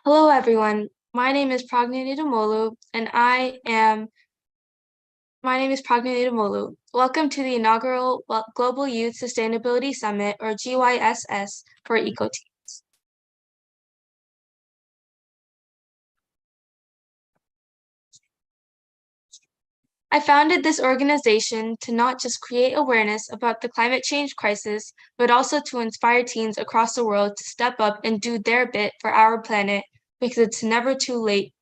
Hello, everyone. My name is Pragna Nidamolu, and my name is Pragna Nidamolu. Welcome to the inaugural Global Youth Sustainability Summit, or GYSS, for EcoTeens. I founded this organization to not just create awareness about the climate change crisis, but also to inspire teens across the world to step up and do their bit for our planet, because it's never too late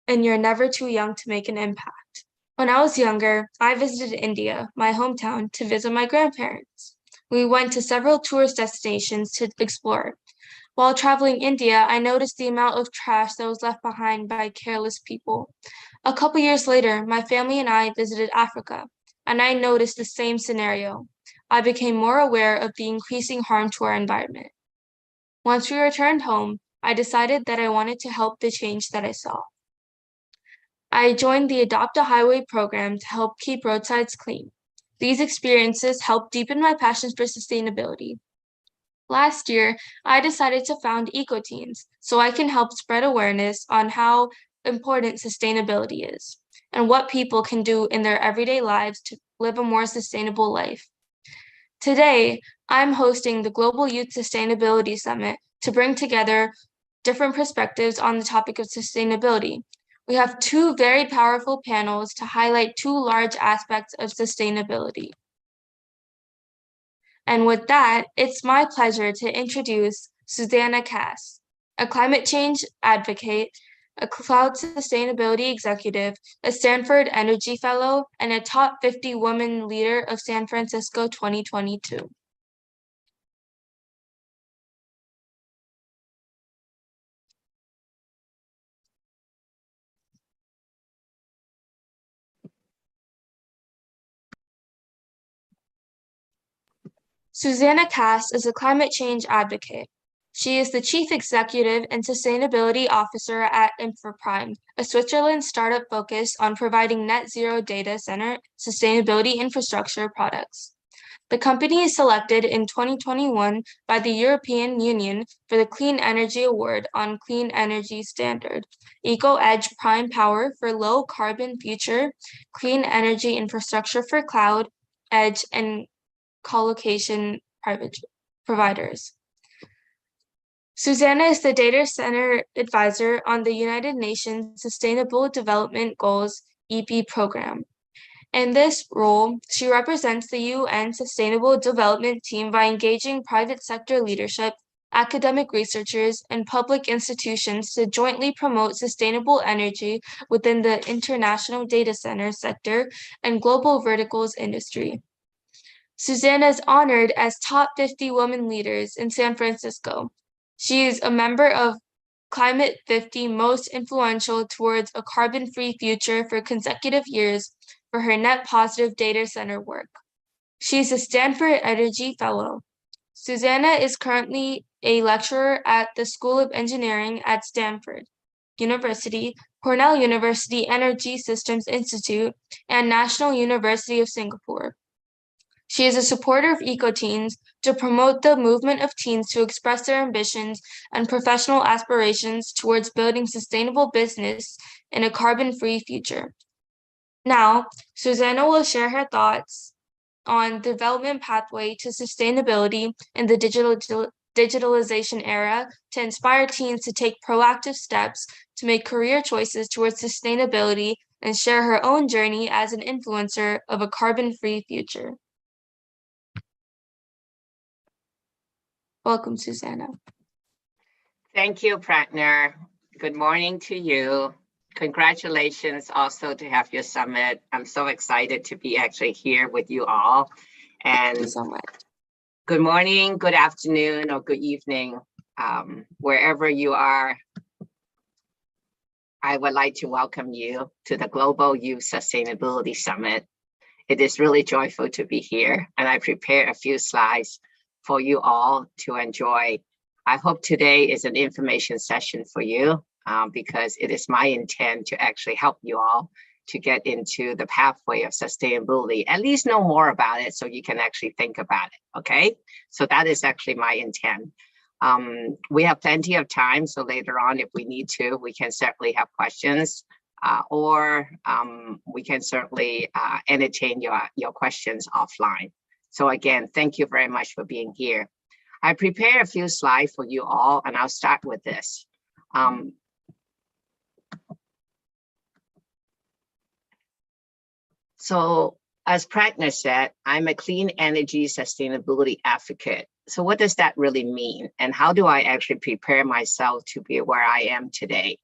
and you're never too young to make an impact. When I was younger, I visited India, my hometown, to visit my grandparents. We went to several tourist destinations to explore. While traveling India, I noticed the amount of trash that was left behind by careless people. A couple years later, my family and I visited Africa, and I noticed the same scenario. I became more aware of the increasing harm to our environment. Once we returned home, I decided that I wanted to help the change that I saw. I joined the Adopt a Highway program to help keep roadsides clean. These experiences helped deepen my passion for sustainability. Last year, I decided to found EcoTeens so I can help spread awareness on how important sustainability is and what people can do in their everyday lives to live a more sustainable life. Today, I'm hosting the Global Youth Sustainability Summit to bring together different perspectives on the topic of sustainability. We have two very powerful panels to highlight two large aspects of sustainability. And with that, it's my pleasure to introduce Susanna Cass, a climate change advocate, a cloud sustainability executive, a Stanford Energy Fellow, and a top 50 woman leader of San Francisco 2022. Susanna Cass is a climate change advocate. She is the Chief Executive and Sustainability Officer at InfraPrime, a Switzerland startup focused on providing net zero data center sustainability infrastructure products. The company is selected in 2021 by the European Union for the Clean Energy Award on Clean Energy Standard, EcoEdge Prime Power for Low Carbon Future, Clean Energy Infrastructure for Cloud, Edge, and colocation providers. Susanna is the Data Center Advisor on the United Nations Sustainable Development Goals EP program. In this role, she represents the UN Sustainable Development Team by engaging private sector leadership, academic researchers, and public institutions to jointly promote sustainable energy within the international data center sector and global verticals industry. Susanna is honored as top 50 women leaders in San Francisco. She is a member of Climate 50 Most Influential Towards a Carbon-Free Future for consecutive years for her net positive data center work. She's a Stanford Energy Fellow. Susanna is currently a lecturer at the School of Engineering at Stanford University, Cornell University Energy Systems Institute, and National University of Singapore. She is a supporter of EcoTeens to promote the movement of teens to express their ambitions and professional aspirations towards building sustainable business in a carbon-free future. Now, Susanna will share her thoughts on development pathway to sustainability in the digitalization era to inspire teens to take proactive steps to make career choices towards sustainability and share her own journey as an influencer of a carbon-free future. Welcome, Susanna. Thank you, Pratner. Good morning to you. Congratulations also to have your summit. I'm so excited to be actually here with you all. And Thank you so much. Good morning, good afternoon, or good evening, wherever you are. I would like to welcome you to the Global Youth Sustainability Summit. It is really joyful to be here, and I prepared a few slides for you all to enjoy. I hope today is an information session for you because it is my intent to actually help you all to get into the pathway of sustainability, at least know more about it so you can actually think about it, okay? So that is actually my intent. We have plenty of time, so later on, if we need to, we can certainly have questions, or we can certainly entertain your questions offline. So again, thank you very much for being here. I prepared a few slides for you all, and I'll start with this. So as Pragna said, I'm a clean energy sustainability advocate. So what does that really mean? And how do I actually prepare myself to be where I am today?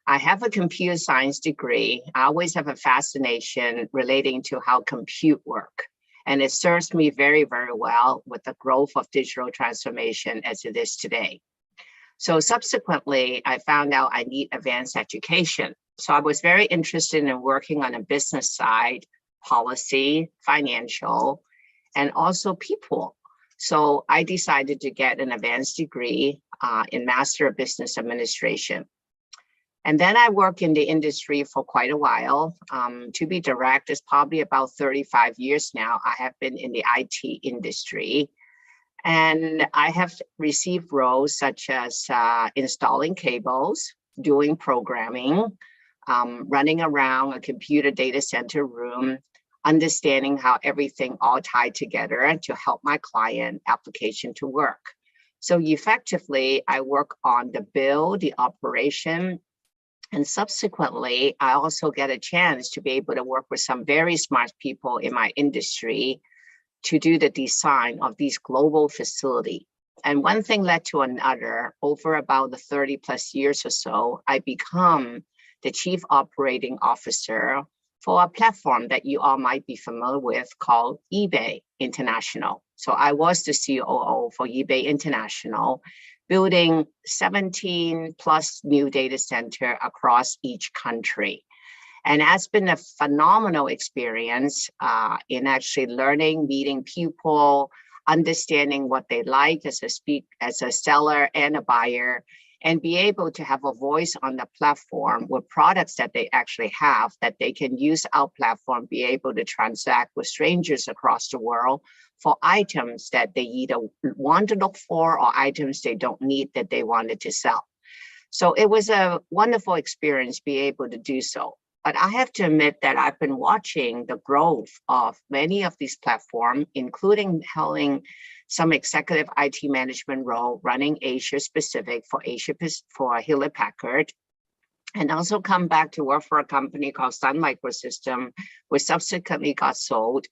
I have a computer science degree. I always have a fascination relating to how compute work. And it serves me very, very well with the growth of digital transformation as it is today. So subsequently, I found out I need advanced education. So I was very interested in working on a business side, policy, financial, and also people. So I decided to get an advanced degree in Master of Business Administration. And then I worked in the industry for quite a while. To be direct, it's probably about 35 years now. I have been in the IT industry. And I have received roles such as installing cables, doing programming, running around a computer data center room, understanding how everything all tied together to help my client application to work. So effectively, I work on the build, the operation, and subsequently, I also get a chance to be able to work with some very smart people in my industry to do the design of these global facilities. And one thing led to another. Over about the 30 plus years or so, I become the chief operating officer for a platform that you all might be familiar with called eBay International. So I was the COO for eBay International, building 17 plus new data center across each country. And that's been a phenomenal experience in actually learning, meeting people, understanding what they like as a seller and a buyer, and be able to have a voice on the platform with products that they actually have that they can use our platform, be able to transact with strangers across the world for items that they either want to look for or items they don't need that they wanted to sell. So it was a wonderful experience be able to do so. But I have to admit that I've been watching the growth of many of these platforms, including holding some executive IT management role, running Asia Pacific for Hewlett Packard, and also come back to work for a company called Sun Microsystem, which subsequently got sold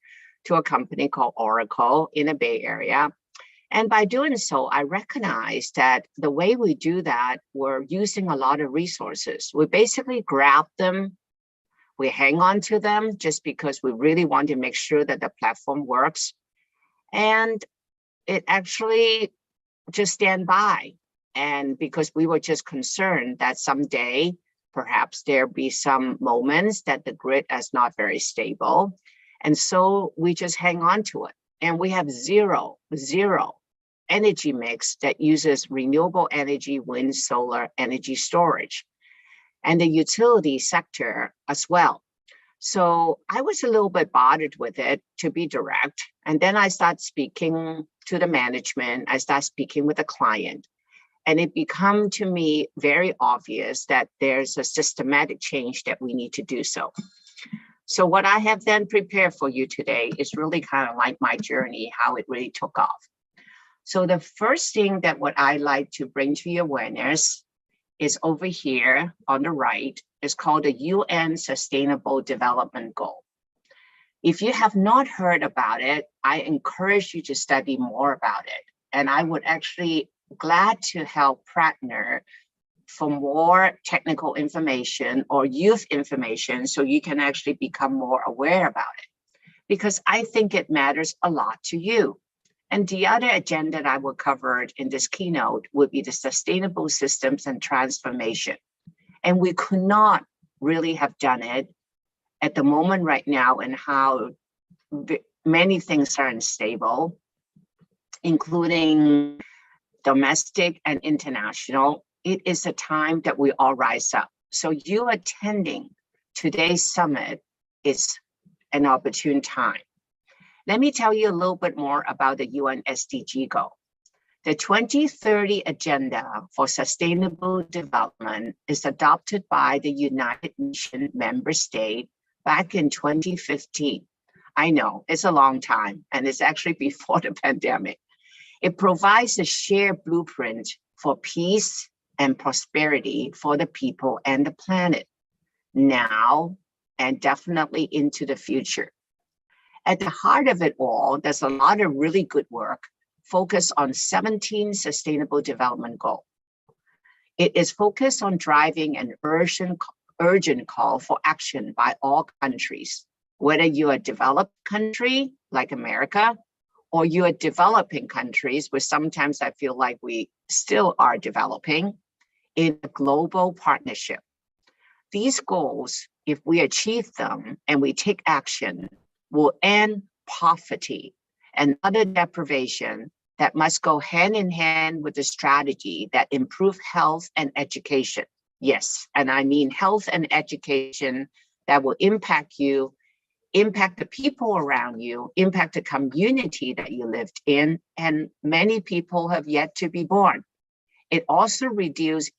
to a company called Oracle in the Bay Area. And by doing so, I recognized that the way we do that, we're using a lot of resources. We basically grab them, we hang on to them just because we really want to make sure that the platform works. And it actually just stand by. And because we were just concerned that someday, perhaps there'll be some moments that the grid is not very stable. And so we just hang on to it. And we have zero energy mix that uses renewable energy, wind, solar, energy storage, and the utility sector as well. So I was a little bit bothered with it, to be direct. And then I started speaking to the management. I started speaking with the client. And it became to me very obvious that there's a systematic change that we need to do so. So what I have then prepared for you today is really kind of like my journey, how it really took off. So the first thing that what I like to bring to your awareness is over here on the right. It's called the UN Sustainable Development Goal. If you have not heard about it, I encourage you to study more about it. And I would actually glad to help Pragna for more technical information or youth information so you can actually become more aware about it, because I think it matters a lot to you. And the other agenda that I will cover in this keynote would be the sustainable systems and transformation. And we could not really have done it at the moment right now, and how many things are unstable, including domestic and international. It is a time that we all rise up. So you attending today's summit is an opportune time. Let me tell you a little bit more about the UN SDG goal. The 2030 Agenda for Sustainable Development is adopted by the United Nations member state back in 2015. I know, it's a long time, and it's actually before the pandemic. It provides a shared blueprint for peace and prosperity for the people and the planet, now and definitely into the future. At the heart of it all, there's a lot of really good work focused on 17 Sustainable Development Goals. It is focused on driving an urgent call for action by all countries, whether you're a developed country like America, or you're developing countries, which sometimes I feel like we still are developing, in a global partnership. These goals, if we achieve them and we take action, will end poverty and other deprivation that must go hand in hand with the strategy that improve health and education. Yes, and I mean health and education that will impact you, impact the people around you, impact the community that you lived in, and many people have yet to be born. It also reduces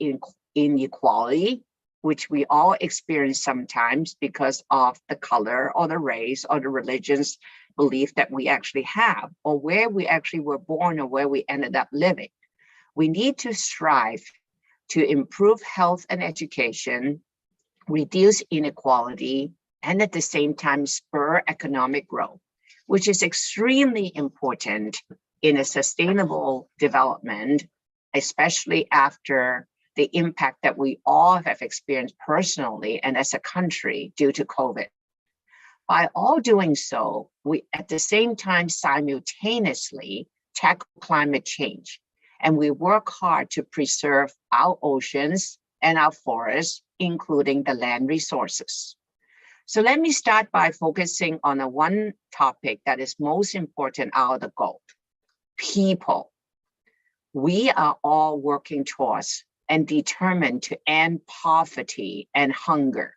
inequality, which we all experience sometimes because of the color or the race or the religion's belief that we actually have, or where we actually were born or where we ended up living. We need to strive to improve health and education, reduce inequality, and at the same time spur economic growth, which is extremely important in a sustainable development, especially after the impact that we all have experienced personally and as a country due to COVID. By all doing so, we at the same time simultaneously tackle climate change, and we work hard to preserve our oceans and our forests, including the land resources. So let me start by focusing on the one topic that is most important out of the goal: people. We are all working towards and determined to end poverty and hunger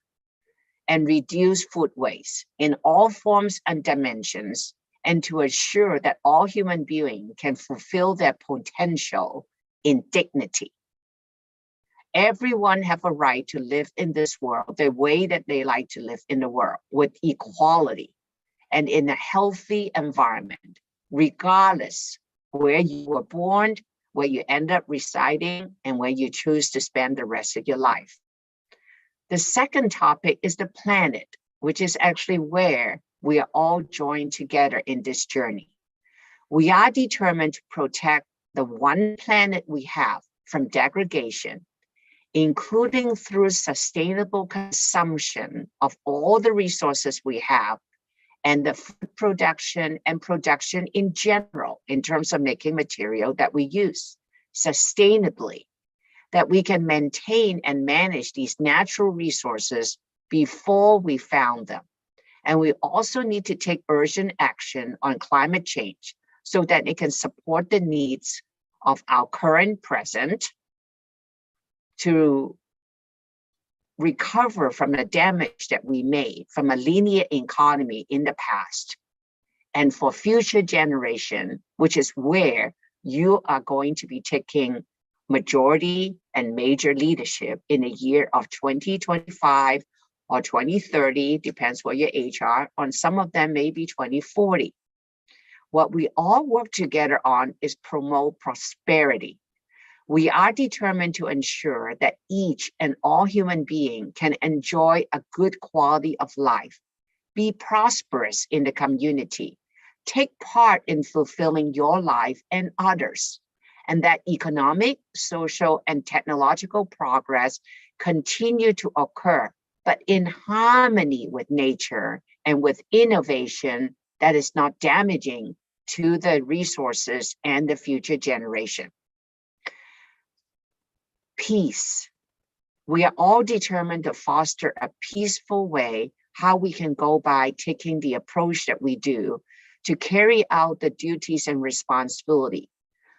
and reduce food waste in all forms and dimensions, and to ensure that all human beings can fulfill their potential in dignity. Everyone have a right to live in this world the way that they like to live in the world, with equality and in a healthy environment, regardless where you were born, where you end up residing, and where you choose to spend the rest of your life. The second topic is the planet, which is actually where we are all joined together in this journey. We are determined to protect the one planet we have from degradation, including through sustainable consumption of all the resources we have, and the food production and production in general, in terms of making material that we use sustainably, that we can maintain and manage these natural resources before we found them. And we also need to take urgent action on climate change so that it can support the needs of our current present, to recover from the damage that we made from a linear economy in the past, and for future generation, which is where you are going to be taking majority and major leadership in the year of 2025 or 2030, depends what your age are. On some of them, maybe 2040. What we all work together on is promote prosperity. We are determined to ensure that each and all human being can enjoy a good quality of life, be prosperous in the community, take part in fulfilling your life and others, and that economic, social, and technological progress continue to occur, but in harmony with nature and with innovation that is not damaging to the resources and the future generation. Peace. We are all determined to foster a peaceful way how we can go by taking the approach that we do to carry out the duties and responsibility.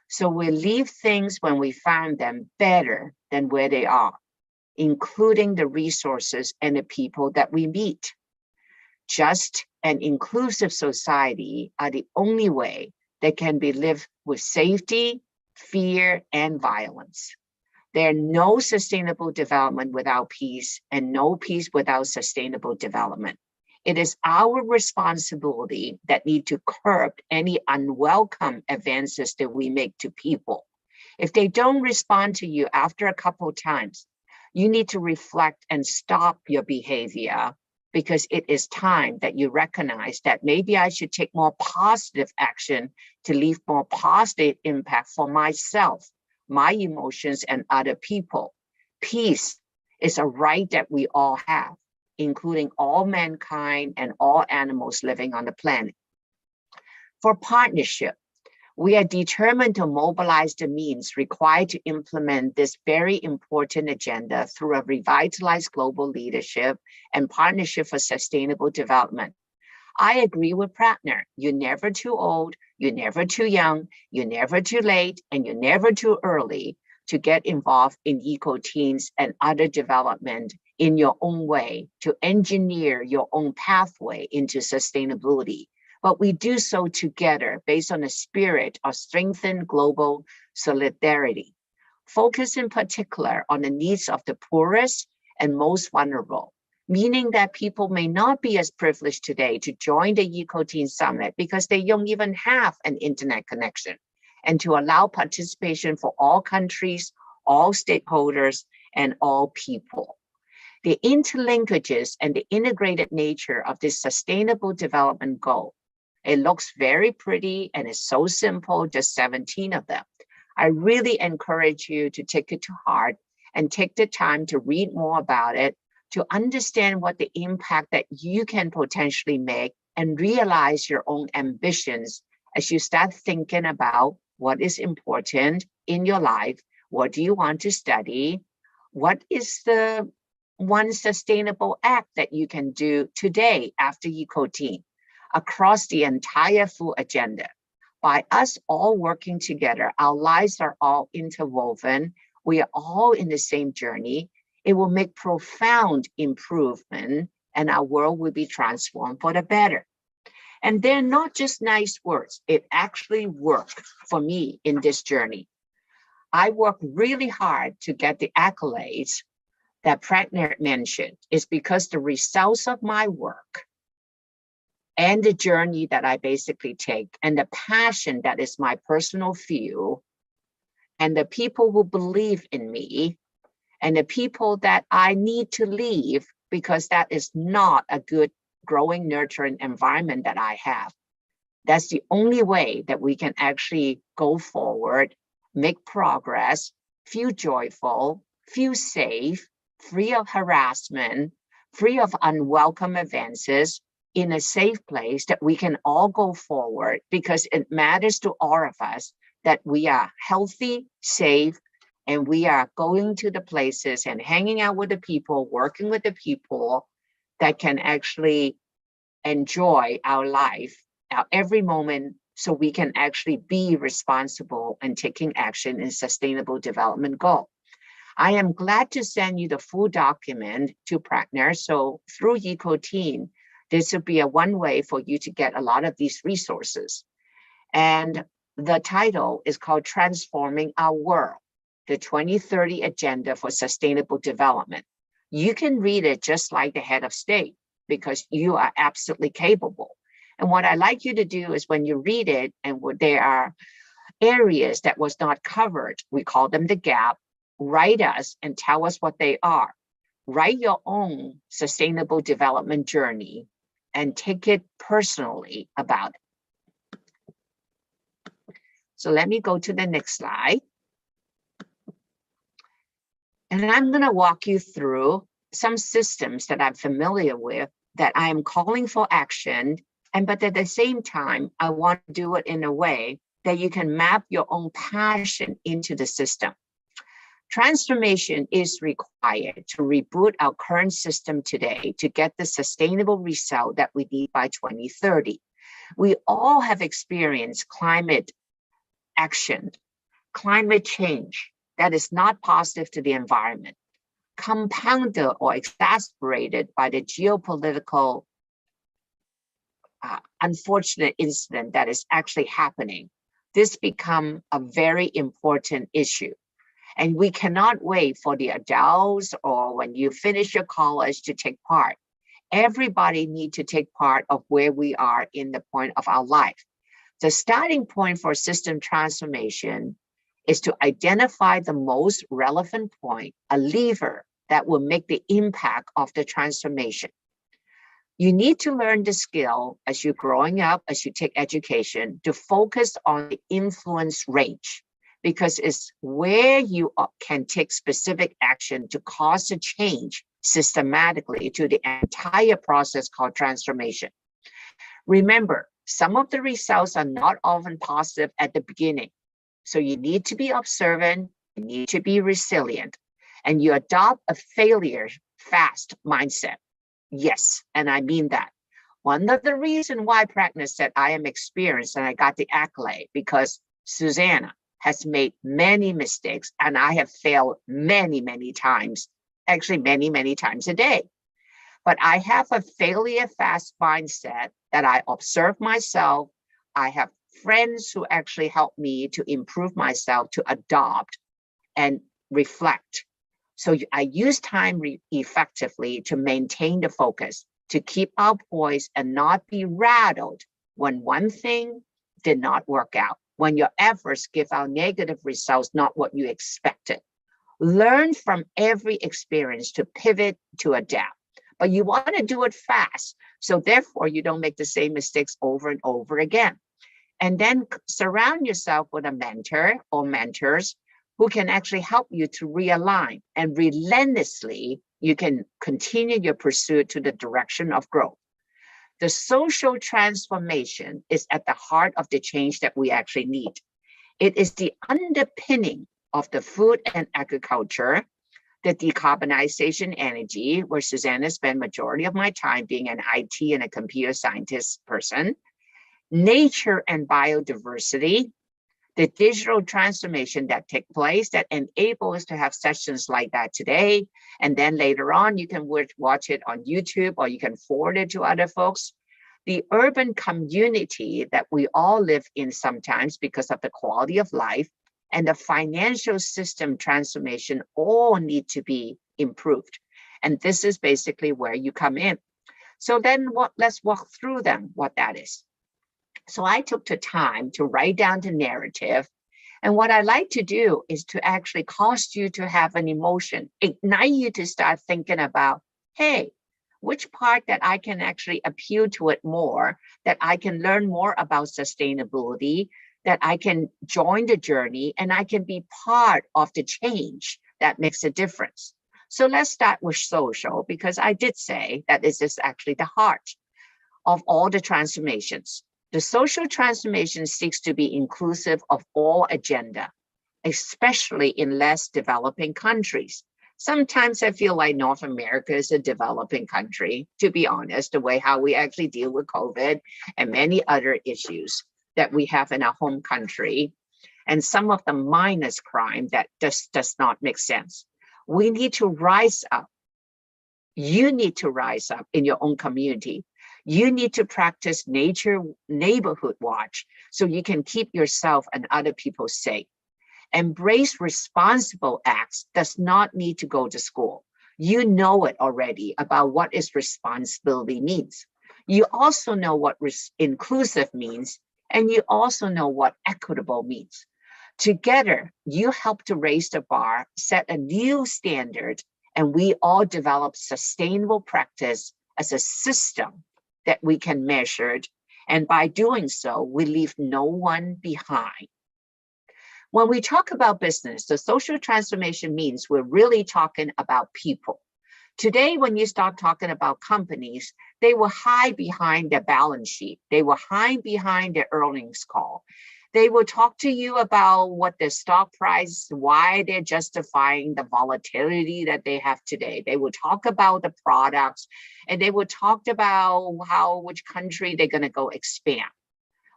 So we leave things when we found them better than where they are, including the resources and the people that we meet. Just and inclusive society are the only way that can be lived with safety, fear, and violence. There are no sustainable development without peace and no peace without sustainable development. It is our responsibility that need to curb any unwelcome advances that we make to people. If they don't respond to you after a couple of times, you need to reflect and stop your behavior, because it is time that you recognize that maybe I should take more positive action to leave more positive impact for myself, my emotions, and other people. Peace is a right that we all have, including all mankind and all animals living on the planet. For partnership, we are determined to mobilize the means required to implement this very important agenda through a revitalized global leadership and partnership for sustainable development. I agree with Prattner. You're never too old, you're never too young, you're never too late, and you're never too early to get involved in EcoTeens and other development in your own way, to engineer your own pathway into sustainability. But we do so together based on a spirit of strengthened global solidarity. Focus in particular on the needs of the poorest and most vulnerable, meaning that people may not be as privileged today to join the EcoTeens Summit because they don't even have an internet connection, and to allow participation for all countries, all stakeholders, and all people. The interlinkages and the integrated nature of this sustainable development goal. It looks very pretty and it's so simple, just 17 of them. I really encourage you to take it to heart and take the time to read more about it, to understand what the impact that you can potentially make, and realize your own ambitions as you start thinking about what is important in your life. What do you want to study? What is the one sustainable act that you can do today after EcoTeens across the entire full agenda? By us all working together, our lives are all interwoven. We are all in the same journey. It will make profound improvement and our world will be transformed for the better. And they're not just nice words. It actually worked for me in this journey. I worked really hard to get the accolades that Prattner mentioned. Is because the results of my work and the journey that I basically take and the passion that is my personal fuel and the people who believe in me and the people that I need to leave because that is not a good growing, nurturing environment that I have. That's the only way that we can actually go forward, make progress, feel joyful, feel safe, free of harassment, free of unwelcome advances, in a safe place that we can all go forward, because it matters to all of us that we are healthy, safe, and we are going to the places and hanging out with the people, working with the people that can actually enjoy our life, our every moment, so we can actually be responsible and taking action in sustainable development goal. I am glad to send you the full document to Prattner. So through EcoTeens, this would be a one way for you to get a lot of these resources. And the title is called Transforming Our World, the 2030 Agenda for Sustainable Development. You can read it just like the head of state because you are absolutely capable. And what I like you to do is when you read it and there are areas that was not covered, we call them the gap, write us and tell us what they are. Write your own sustainable development journey and take it personally about it. So let me go to the next slide. And I'm going to walk you through some systems that I'm familiar with that I am calling for action. But at the same time, I want to do it in a way that you can map your own passion into the system. Transformation is required to reboot our current system today to get the sustainable result that we need by 2030. We all have experienced climate action, climate change that is not positive to the environment, compounded or exacerbated by the geopolitical unfortunate incident that is actually happening. this become a very important issue. And we cannot wait for the adults or when you finish your college to take part. Everybody needs to take part of where we are in the point of our life. The starting point for system transformation is to identify the most relevant point, a lever that will make the impact of the transformation. You need to learn the skill as you're growing up, as you take education, to focus on the influence range, because it's where you can take specific action to cause a change systematically to the entire process called transformation. Remember, some of the results are not often positive at the beginning. So you need to be observant, you need to be resilient, and you adopt a failure fast mindset. Yes, and I mean that. One of the reasons why Pragna said I am experienced and I got the accolade, because Susanna has made many mistakes and I have failed many, many times, actually many, many times a day. But I have a failure fast mindset that I observe myself. I have friends who actually help me to improve myself, to adopt and reflect. So I use time effectively to maintain the focus, to keep our poise and not be rattled when one thing did not work out, when your efforts give out negative results, not what you expected. Learn from every experience to pivot, to adapt. But you want to do it fast. So therefore, you don't make the same mistakes over and over again. And then surround yourself with a mentor or mentors who can actually help you to realign, and relentlessly, you can continue your pursuit to the direction of growth. The social transformation is at the heart of the change that we actually need. It is the underpinning of the food and agriculture, the decarbonization energy, where Susanna spent majority of my time being an IT and a computer scientist person, nature and biodiversity, the digital transformation that take place that enable us to have sessions like that today. And then later on, you can watch it on YouTube or you can forward it to other folks. The urban community that we all live in sometimes because of the quality of life and the financial system transformation all need to be improved. And this is basically where you come in. So then let's walk through them, what that is. So I took the time to write down the narrative. And what I like to do is to actually cause you to have an emotion, ignite you to start thinking about, hey, which part that I can actually appeal to it more, that I can learn more about sustainability, that I can join the journey and I can be part of the change that makes a difference. So let's start with social, because I did say that this is actually the heart of all the transformations. The social transformation seeks to be inclusive of all agenda, especially in less developing countries. Sometimes I feel like North America is a developing country, to be honest, the way how we actually deal with COVID and many other issues that we have in our home country, and some of the minus crime that just does not make sense. We need to rise up. You need to rise up in your own community. You need to practice nature neighborhood watch so you can keep yourself and other people safe. Embrace responsible acts does not need to go to school. You know it already about what is responsibility means. You also know what inclusive means, and you also know what equitable means. Together, you help to raise the bar, set a new standard, and we all develop sustainable practice as a system that we can measure. And by doing so, we leave no one behind. When we talk about business, the social transformation means we're really talking about people. Today, when you start talking about companies, they will hide behind their balance sheet. They will hide behind their earnings call. They will talk to you about what their stock price, why they're justifying the volatility that they have today. They will talk about the products, and they will talk about which country they're going to go expand.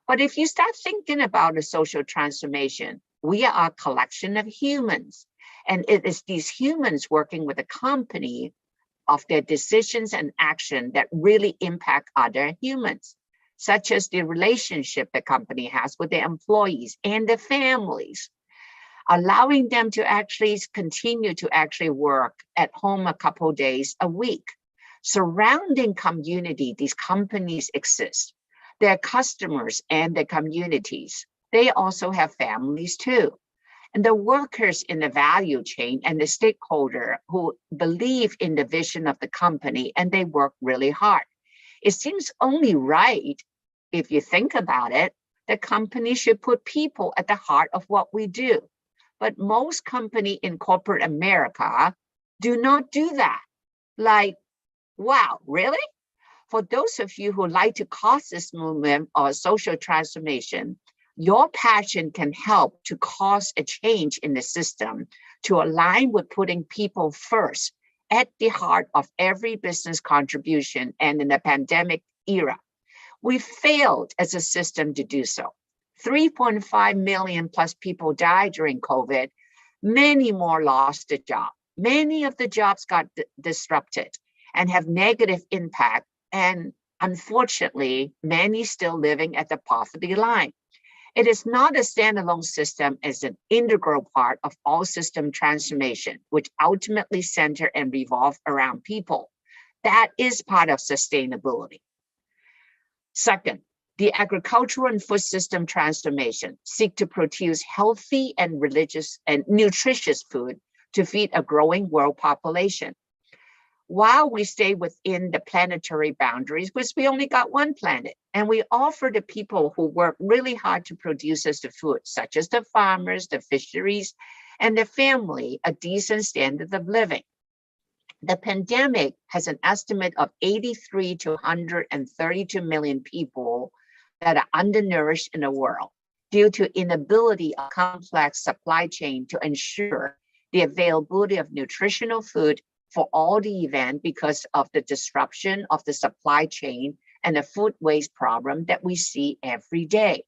But if you start thinking about a social transformation, we are a collection of humans, and it is these humans working with a company of their decisions and action that really impact other humans. such as the relationship the company has with their employees and the families, allowing them to actually continue to actually work at home a couple of days a week. Surrounding community, these companies exist. Their customers and their communities, they also have families too. And the workers in the value chain and the stakeholder who believe in the vision of the company and they work really hard. It seems only right, if you think about it, that companies should put people at the heart of what we do. But most companies in corporate America do not do that. Like, wow, really? For those of you who like to cause this movement or social transformation, your passion can help to cause a change in the system to align with putting people first at the heart of every business contribution. And in the pandemic era, we failed as a system to do so. 3.5 million plus people died during COVID. Many more lost a job. Many of the jobs got disrupted and have negative impact. And unfortunately, many still living at the poverty line. It is not a standalone system as an integral part of all system transformation, which ultimately center and revolve around people. That is part of sustainability. Second, the agricultural and food system transformation seek to produce healthy and religious and nutritious food to feed a growing world population. While we stay within the planetary boundaries, because we only got one planet, and we offer the people who work really hard to produce us the food, such as the farmers, the fisheries, and the family, a decent standard of living. The pandemic has an estimate of 83 to 132 million people that are undernourished in the world due to inability of complex supply chain to ensure the availability of nutritional food for all the event because of the disruption of the supply chain and the food waste problem that we see every day.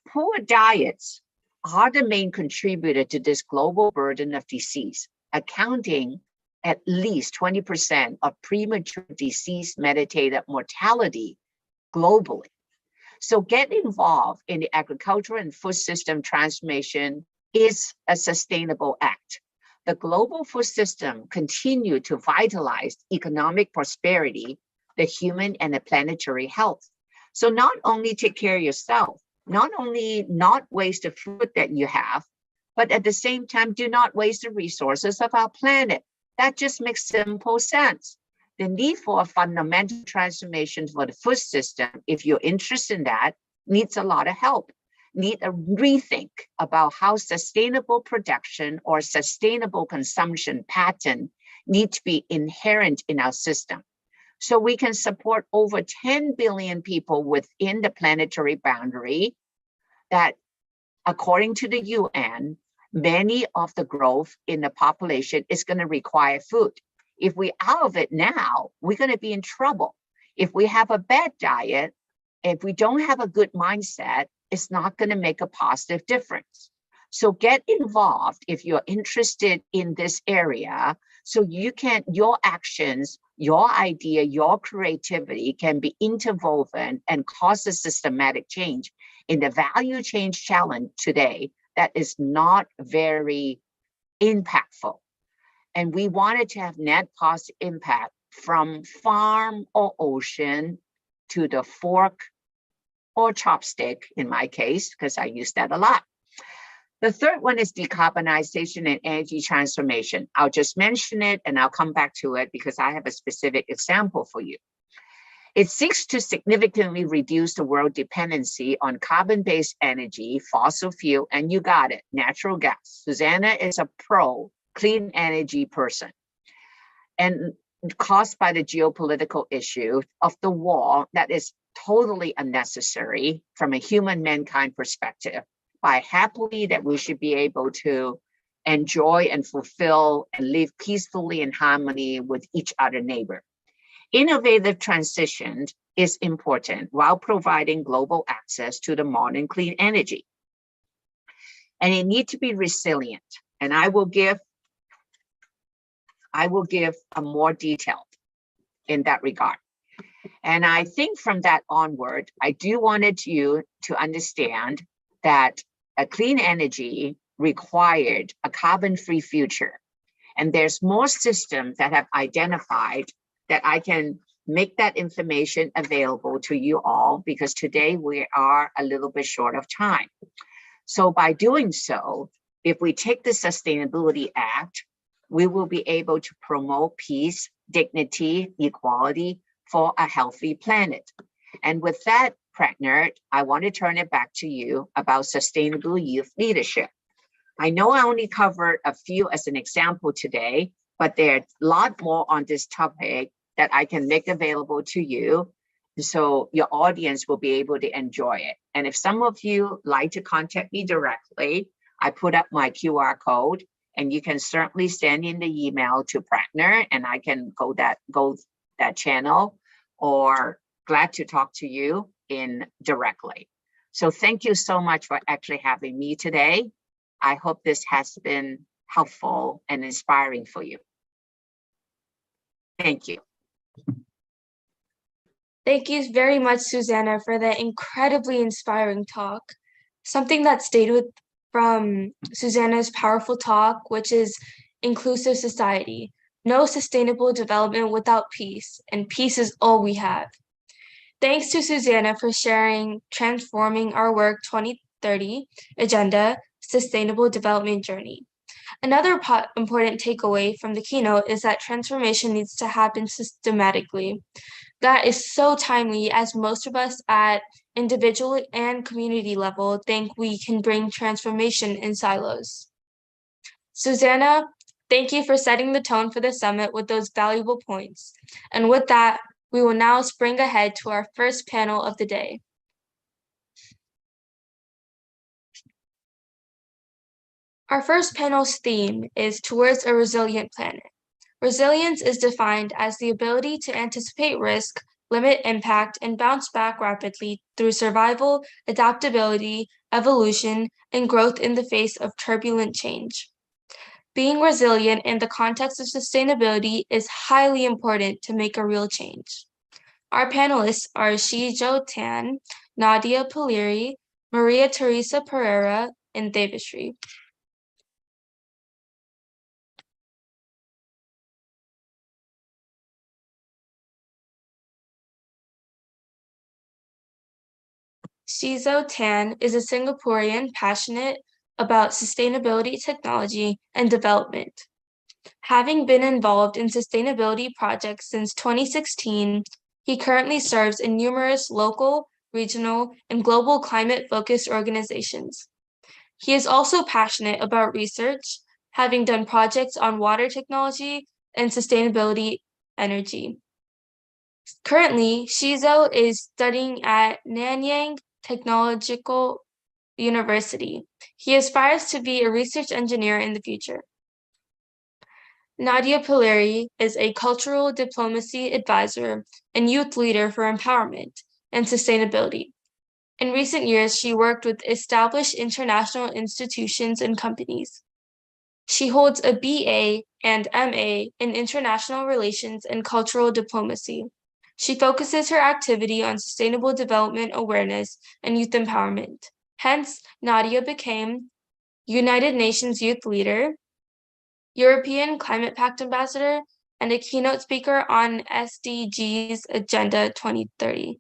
Poor diets are the main contributor to this global burden of disease, accounting at least 20% of premature disease-mediated mortality globally. So get involved in the agricultural and food system transformation is a sustainable act. The global food system continue to vitalize economic prosperity, the human and the planetary health. So not only take care of yourself, not only not waste the food that you have, but at the same time, do not waste the resources of our planet. That just makes simple sense. The need for a fundamental transformation for the food system, if you're interested in that, needs a lot of help. Need a rethink about how sustainable production or sustainable consumption pattern need to be inherent in our system. So we can support over 10 billion people within the planetary boundary that, according to the UN, many of the growth in the population is going to require food. If we're out of it now, we're going to be in trouble. If we have a bad diet, if we don't have a good mindset, it's not going to make a positive difference. So get involved if you're interested in this area, so you can, your actions, your idea, your creativity can be interwoven and cause a systematic change in the value chain challenge today that is not very impactful. And we wanted to have net positive impact from farm or ocean to the fork or chopstick, in my case, because I use that a lot. The third one is decarbonization and energy transformation. I'll just mention it and I'll come back to it because I have a specific example for you. It seeks to significantly reduce the world dependency on carbon-based energy, fossil fuel, and you got it, natural gas. Susanna is a pro clean energy person. And caused by the geopolitical issue of the war that is totally unnecessary from a human mankind perspective, by happily that we should be able to enjoy and fulfill and live peacefully in harmony with each other neighbor. Innovative transition is important while providing global access to the modern clean energy. And it needs to be resilient. And I will give a more detailed in that regard. And I think from that onward, I do wanted you to understand that a clean energy required a carbon-free future. And there's more systems that have identified that I can make that information available to you all, because today we are a little bit short of time. So by doing so, if we take the Sustainability Act, we will be able to promote peace, dignity, equality for a healthy planet. And with that, Pragner, I want to turn it back to you about sustainable youth leadership. I know I only covered a few as an example today, but there are a lot more on this topic that I can make available to you, so your audience will be able to enjoy it. And if some of you like to contact me directly, I put up my QR code, and you can certainly send in the email to Pragner, and I can go that channel, or glad to talk to you in directly. So thank you so much for actually having me today. I hope this has been helpful and inspiring for you. Thank you. Thank you very much, Susanna, for that incredibly inspiring talk. Something that stayed with from Susanna's powerful talk, which is inclusive society. No sustainable development without peace, and peace is all we have. Thanks to Susanna for sharing Transforming Our Work 2030 Agenda, Sustainable Development Journey. Another important takeaway from the keynote is that transformation needs to happen systematically. That is so timely, as most of us at individual and community level think we can bring transformation in silos. Susanna, thank you for setting the tone for the summit with those valuable points. And with that, we will now spring ahead to our first panel of the day. Our first panel's theme is Towards a Resilient Planet. Resilience is defined as the ability to anticipate risk, limit impact, and bounce back rapidly through survival, adaptability, evolution, and growth in the face of turbulent change. Being resilient in the context of sustainability is highly important to make a real change. Our panelists are Shijo Tan, Nadia Poliri, Maria Teresa Pereira, and Devashri. Shizo Tan is a Singaporean passionate about sustainability technology and development. Having been involved in sustainability projects since 2016, he currently serves in numerous local, regional, and global climate-focused organizations. He is also passionate about research, having done projects on water technology and sustainability energy. Currently, Shizo is studying at Nanyang Technological University. He aspires to be a research engineer in the future. Nadia Poliri is a cultural diplomacy advisor and youth leader for empowerment and sustainability. In recent years, she worked with established international institutions and companies. She holds a BA and MA in international relations and cultural diplomacy. She focuses her activity on sustainable development awareness and youth empowerment. Hence, Nadia became United Nations Youth Leader, European Climate Pact Ambassador, and a keynote speaker on SDGs Agenda 2030.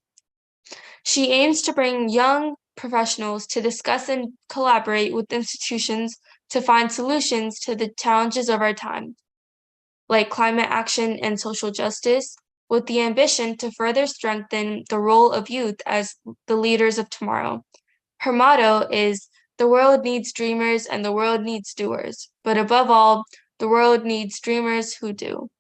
She aims to bring young professionals to discuss and collaborate with institutions to find solutions to the challenges of our time, like climate action and social justice, with the ambition to further strengthen the role of youth as the leaders of tomorrow. Her motto is, "The world needs dreamers and the world needs doers, but above all, the world needs dreamers who do."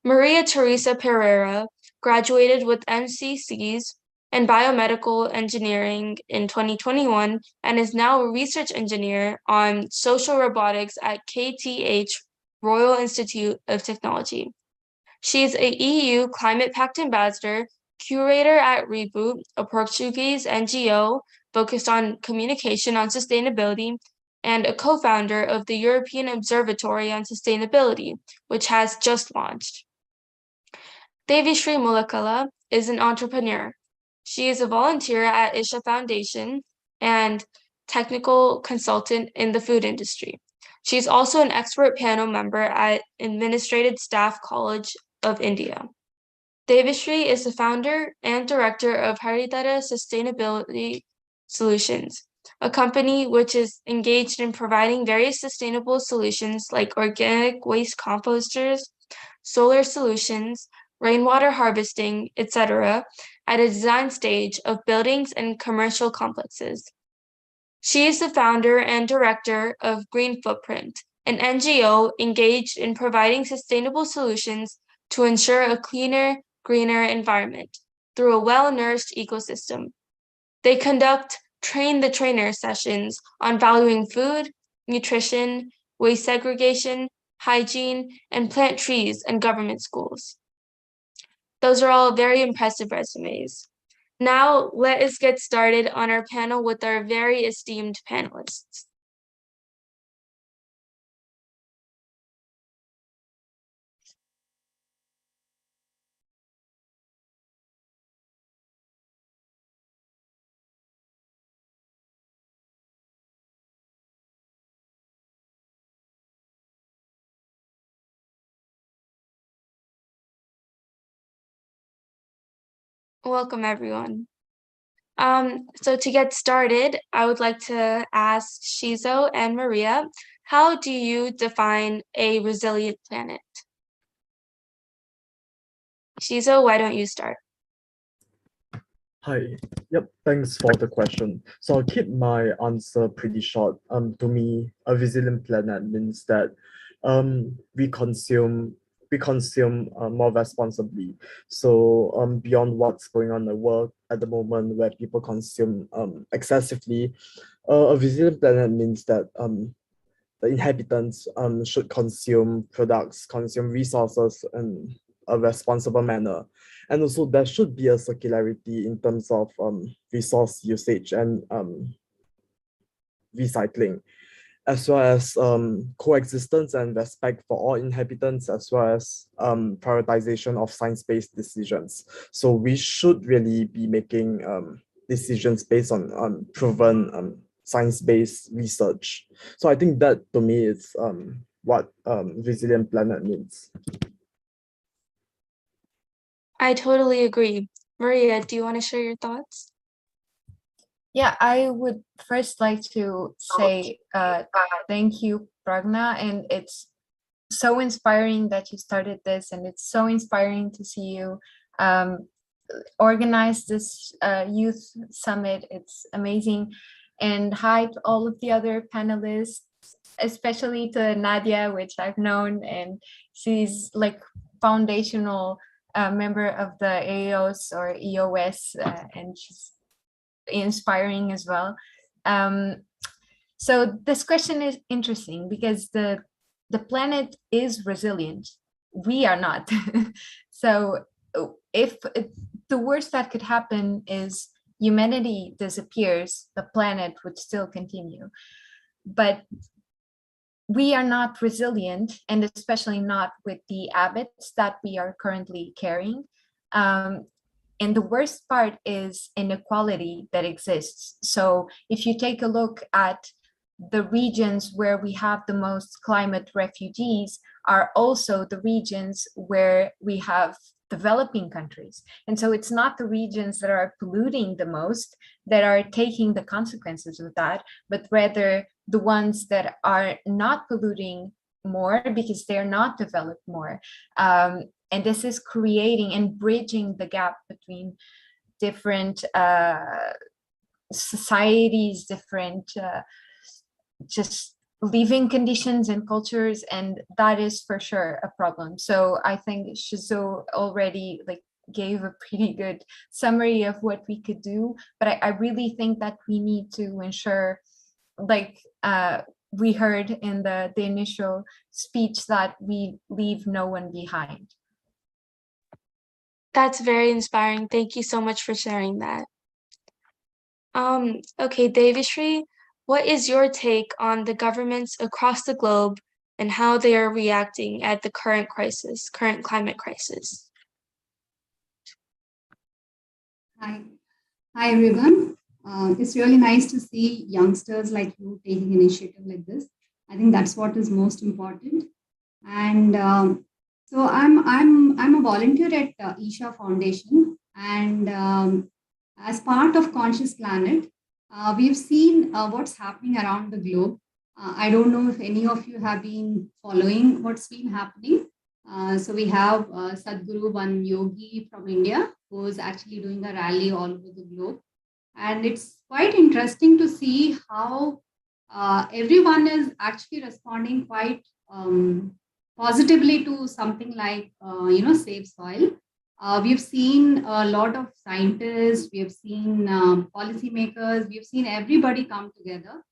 Maria Teresa Pereira graduated with MCCs in biomedical engineering in 2021 and is now a research engineer on social robotics at KTH Royal Institute of Technology. She is a EU Climate Pact Ambassador, curator at Reboot, a Portuguese NGO focused on communication on sustainability, and a co-founder of the European Observatory on Sustainability, which has just launched. Devishri Mulakala is an entrepreneur. She is a volunteer at Isha Foundation and technical consultant in the food industry. She's also an expert panel member at Administrative Staff College of India. Devashri is the founder and director of Haritara Sustainability Solutions, a company which is engaged in providing various sustainable solutions like organic waste composters, solar solutions, rainwater harvesting, etc., at a design stage of buildings and commercial complexes. She is the founder and director of Green Footprint, an NGO engaged in providing sustainable solutions to ensure a cleaner, greener environment through a well-nourished ecosystem. They conduct train the trainer sessions on valuing food, nutrition, waste segregation, hygiene, and plant trees in government schools. Those are all very impressive resumes. Now, let us get started on our panel with our very esteemed panelists. Welcome, everyone. So to get started, I would like to ask Shizo and Maria, how do you define a resilient planet? Shizo, why don't you start? Hi. Yep, thanks for the question. So I'll keep my answer pretty short. To me, a resilient planet means that we consume more responsibly. So beyond what's going on in the world at the moment where people consume excessively, a resilient planet means that the inhabitants should consume products, consume resources in a responsible manner. And also there should be a circularity in terms of resource usage and recycling, as well as coexistence and respect for all inhabitants, as well as prioritization of science-based decisions. So we should really be making decisions based on proven science-based research. So I think that to me is what resilient planet means. I totally agree. Maria, do you want to share your thoughts? Yeah, I would first like to say thank you, Pragna, and it's so inspiring that you started this, and it's so inspiring to see you organize this youth summit. It's amazing. And hi to all of the other panelists, especially to Nadia, which I've known, and she's like foundational member of the AOS or EOS, and she's inspiring as well. So this question is interesting because the planet is resilient. We are not. So if the worst that could happen is humanity disappears, the planet would still continue. But we are not resilient, and especially not with the habits that we are currently carrying. And the worst part is inequality that exists. So if you take a look at the regions where we have the most climate refugees are also the regions where we have developing countries. And so it's not the regions that are polluting the most that are taking the consequences of that, but rather the ones that are not polluting more because they're not developed more. And this is creating and bridging the gap between different societies, different just living conditions and cultures, and that is for sure a problem. So I think Shizu already gave a pretty good summary of what we could do, but I really think that we need to ensure, we heard in the initial speech, that we leave no one behind. That's very inspiring. Thank you so much for sharing that. Okay, Devashri, what is your take on the governments across the globe and how they are reacting at the current climate crisis? Hi. Hi, everyone. It's really nice to see youngsters like you taking initiative like this. I think that's what is most important. And so I'm a volunteer at Isha Foundation, and as part of Conscious Planet, we've seen what's happening around the globe. I don't know if any of you have been following what's been happening. So we have Sadhguru, one yogi from India, who is actually doing a rally all over the globe, and it's quite interesting to see how everyone is actually responding quite positively to something like save soil. We've seen a lot of scientists, we have seen policymakers, we've seen everybody come together.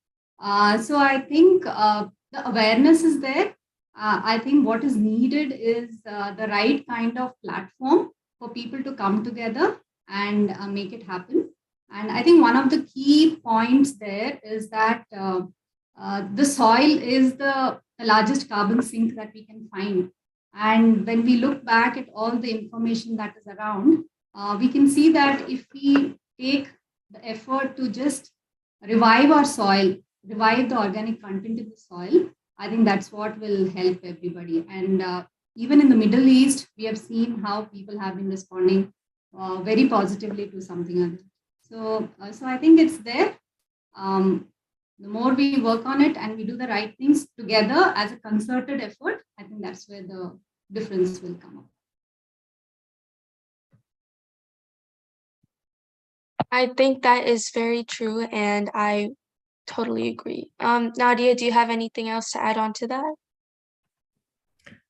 So I think the awareness is there. I think what is needed is the right kind of platform for people to come together and make it happen. And I think one of the key points there is that the soil is the largest carbon sink that we can find. And when we look back at all the information that is around, we can see that if we take the effort to just revive our soil, revive the organic content in the soil, I think that's what will help everybody. And even in the Middle East, we have seen how people have been responding very positively to something like that. So I think it's there. The more we work on it and we do the right things together as a concerted effort, I think that's where the difference will come up. I think that is very true, and I totally agree. Nadia, do you have anything else to add on to that?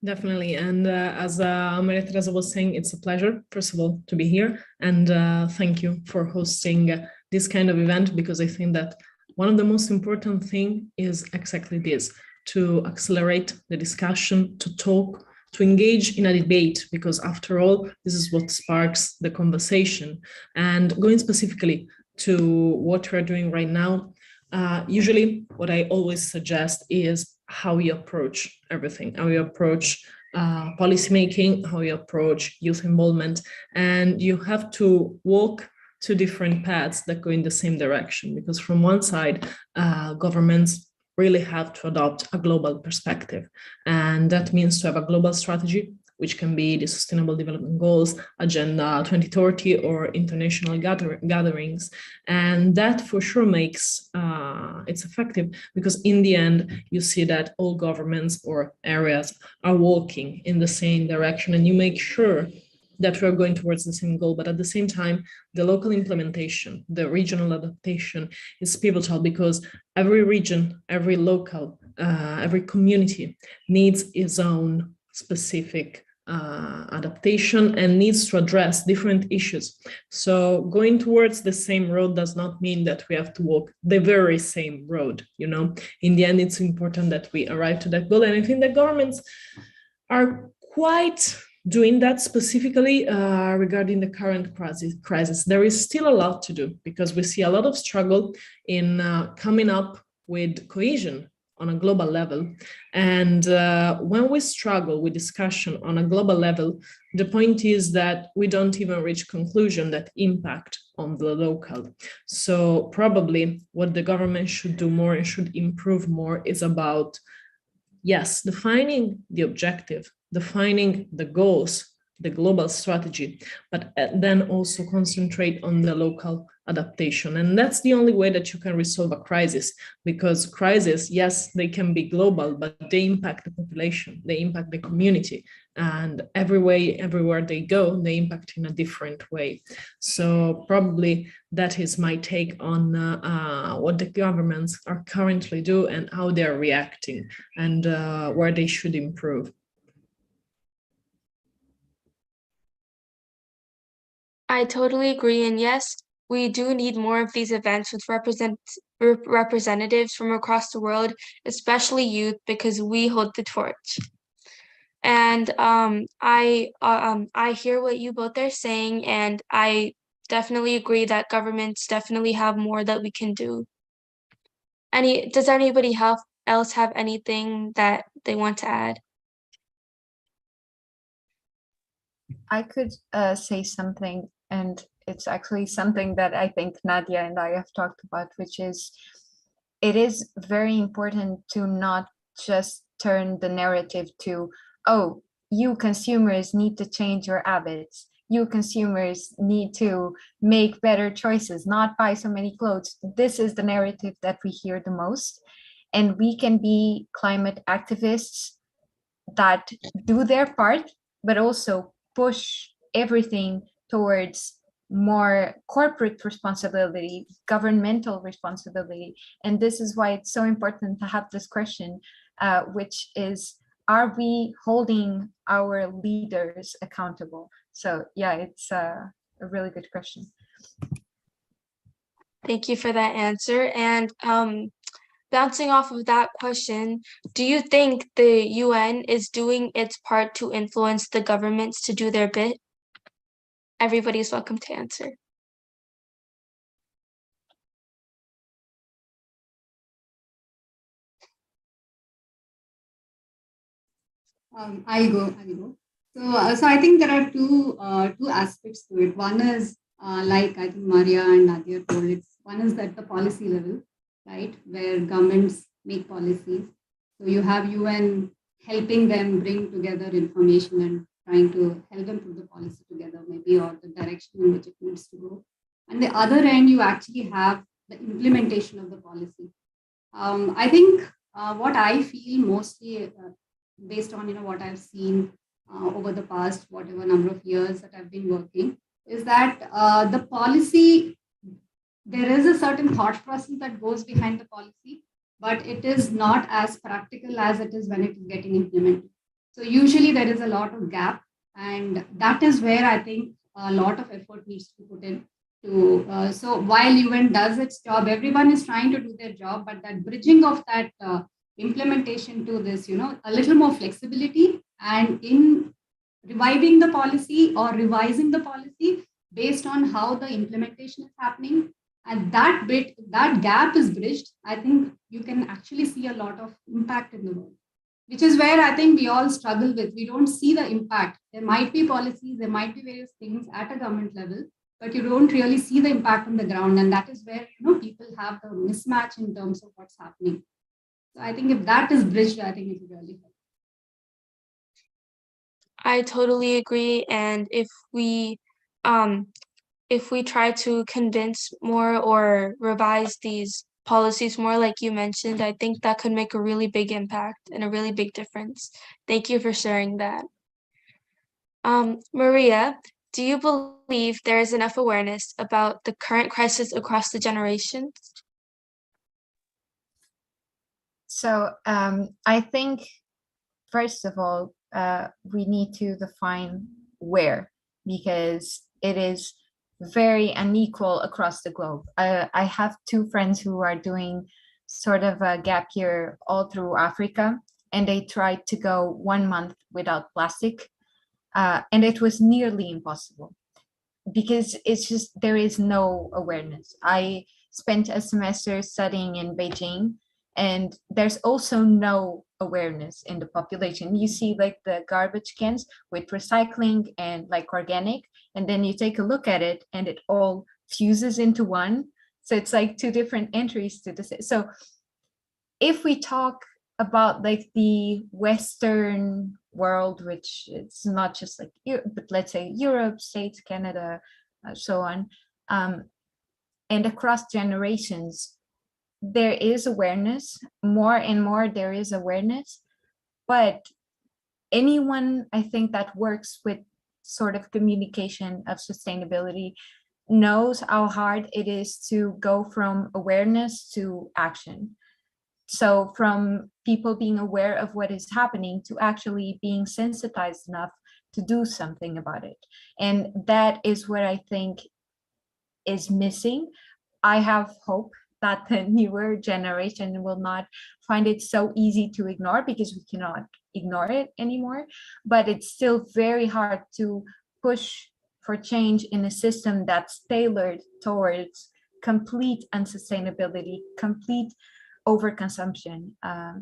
Definitely. And as Maria Teresa was saying, it's a pleasure, first of all, to be here. And thank you for hosting this kind of event, because I think that one of the most important thing is exactly this, to accelerate the discussion, to talk, to engage in a debate, because after all, this is what sparks the conversation. And going specifically to what we're doing right now, usually what I always suggest is how you approach everything, how you approach policymaking, how you approach youth involvement, and you have to walk two different paths that go in the same direction, because from one side, governments really have to adopt a global perspective, and that means to have a global strategy, which can be the Sustainable Development Goals, Agenda 2030, or international gatherings. And that for sure makes it's effective, because in the end, you see that all governments or areas are walking in the same direction, and you make sure that we're going towards the same goal. But at the same time, the local implementation, the regional adaptation is pivotal, because every region, every local, every community needs its own specific adaptation and needs to address different issues. So going towards the same road does not mean that we have to walk the very same road. You know, in the end, it's important that we arrive to that goal. And I think that governments are quite doing that, specifically regarding the current crisis. There is still a lot to do, because we see a lot of struggle in coming up with cohesion on a global level. And when we struggle with discussion on a global level, the point is that we don't even reach conclusion that impact on the local. So probably what the government should do more and should improve more is about, yes, defining the objective, defining the goals, the global strategy, but then also concentrate on the local adaptation. And that's the only way that you can resolve a crisis, because crises, yes, they can be global, but they impact the population, they impact the community, and everywhere they go, they impact in a different way. So probably that is my take on what the governments are currently do and how they're reacting, and where they should improve. I totally agree. And yes, we do need more of these events with representatives from across the world, especially youth, because we hold the torch. And I hear what you both are saying, and I definitely agree that governments definitely have more that we can do. Does anybody else have anything that they want to add? I could say something, and it's actually something that I think Nadia and I have talked about, which is it is very important to not just turn the narrative to, oh, you consumers need to change your habits. You consumers need to make better choices, not buy so many clothes. This is the narrative that we hear the most. And we can be climate activists that do their part, but also push everything towards more corporate responsibility, governmental responsibility. And this is why it's so important to have this question, which is, are we holding our leaders accountable? So yeah, it's a really good question. Thank you for that answer. And bouncing off of that question, do you think the UN is doing its part to influence the governments to do their bit? Everybody's welcome to answer. I'll go. So I think there are two aspects to it. One is like I think Maria and Nadia told it. One is at the policy level, right, where governments make policies. So you have UN helping them bring together information and trying to help them put the policy together, maybe, or the direction in which it needs to go. And the other end, you actually have the implementation of the policy. I think what I feel mostly based on what I've seen over the past whatever number of years that I've been working, is that the policy, there is a certain thought process that goes behind the policy, but it is not as practical as it is when it is getting implemented. So usually there is a lot of gap, and that is where I think a lot of effort needs to be put in. So while UN does its job, everyone is trying to do their job, but that bridging of that implementation to this, a little more flexibility, and in reviving the policy or revising the policy based on how the implementation is happening, and that gap is bridged, I think you can actually see a lot of impact in the world, which is where I think we all struggle with. We don't see the impact. There might be policies, there might be various things at a government level, but you don't really see the impact on the ground. And that is where, people have the mismatch in terms of what's happening. So I think if that is bridged, I think it will really help. I totally agree. And if we try to convince more or revise these policies more, like you mentioned, I think that could make a really big impact and a really big difference. Thank you for sharing that. Maria, do you believe there is enough awareness about the current crisis across the generations? So I think, first of all, we need to define where, because it is very unequal across the globe. I have two friends who are doing sort of a gap year all through Africa, and they tried to go 1 month without plastic, and it was nearly impossible because it's just there is no awareness. I spent a semester studying in Beijing, and there's also no awareness in the population. You see like the garbage cans with recycling and like organic, and then you take a look at it and it all fuses into one. So it's like two different entries to this. So if we talk about like the Western world, which it's not just like Europe, but let's say Europe, States, Canada, so on, and across generations, there is awareness, more and more there is awareness, but anyone I think that works with sort of communication of sustainability knows how hard it is to go from awareness to action. So from people being aware of what is happening to actually being sensitized enough to do something about it. And that is what I think is missing. I have hope that the newer generation will not find it so easy to ignore, because we cannot ignore it anymore. But it's still very hard to push for change in a system that's tailored towards complete unsustainability, complete overconsumption.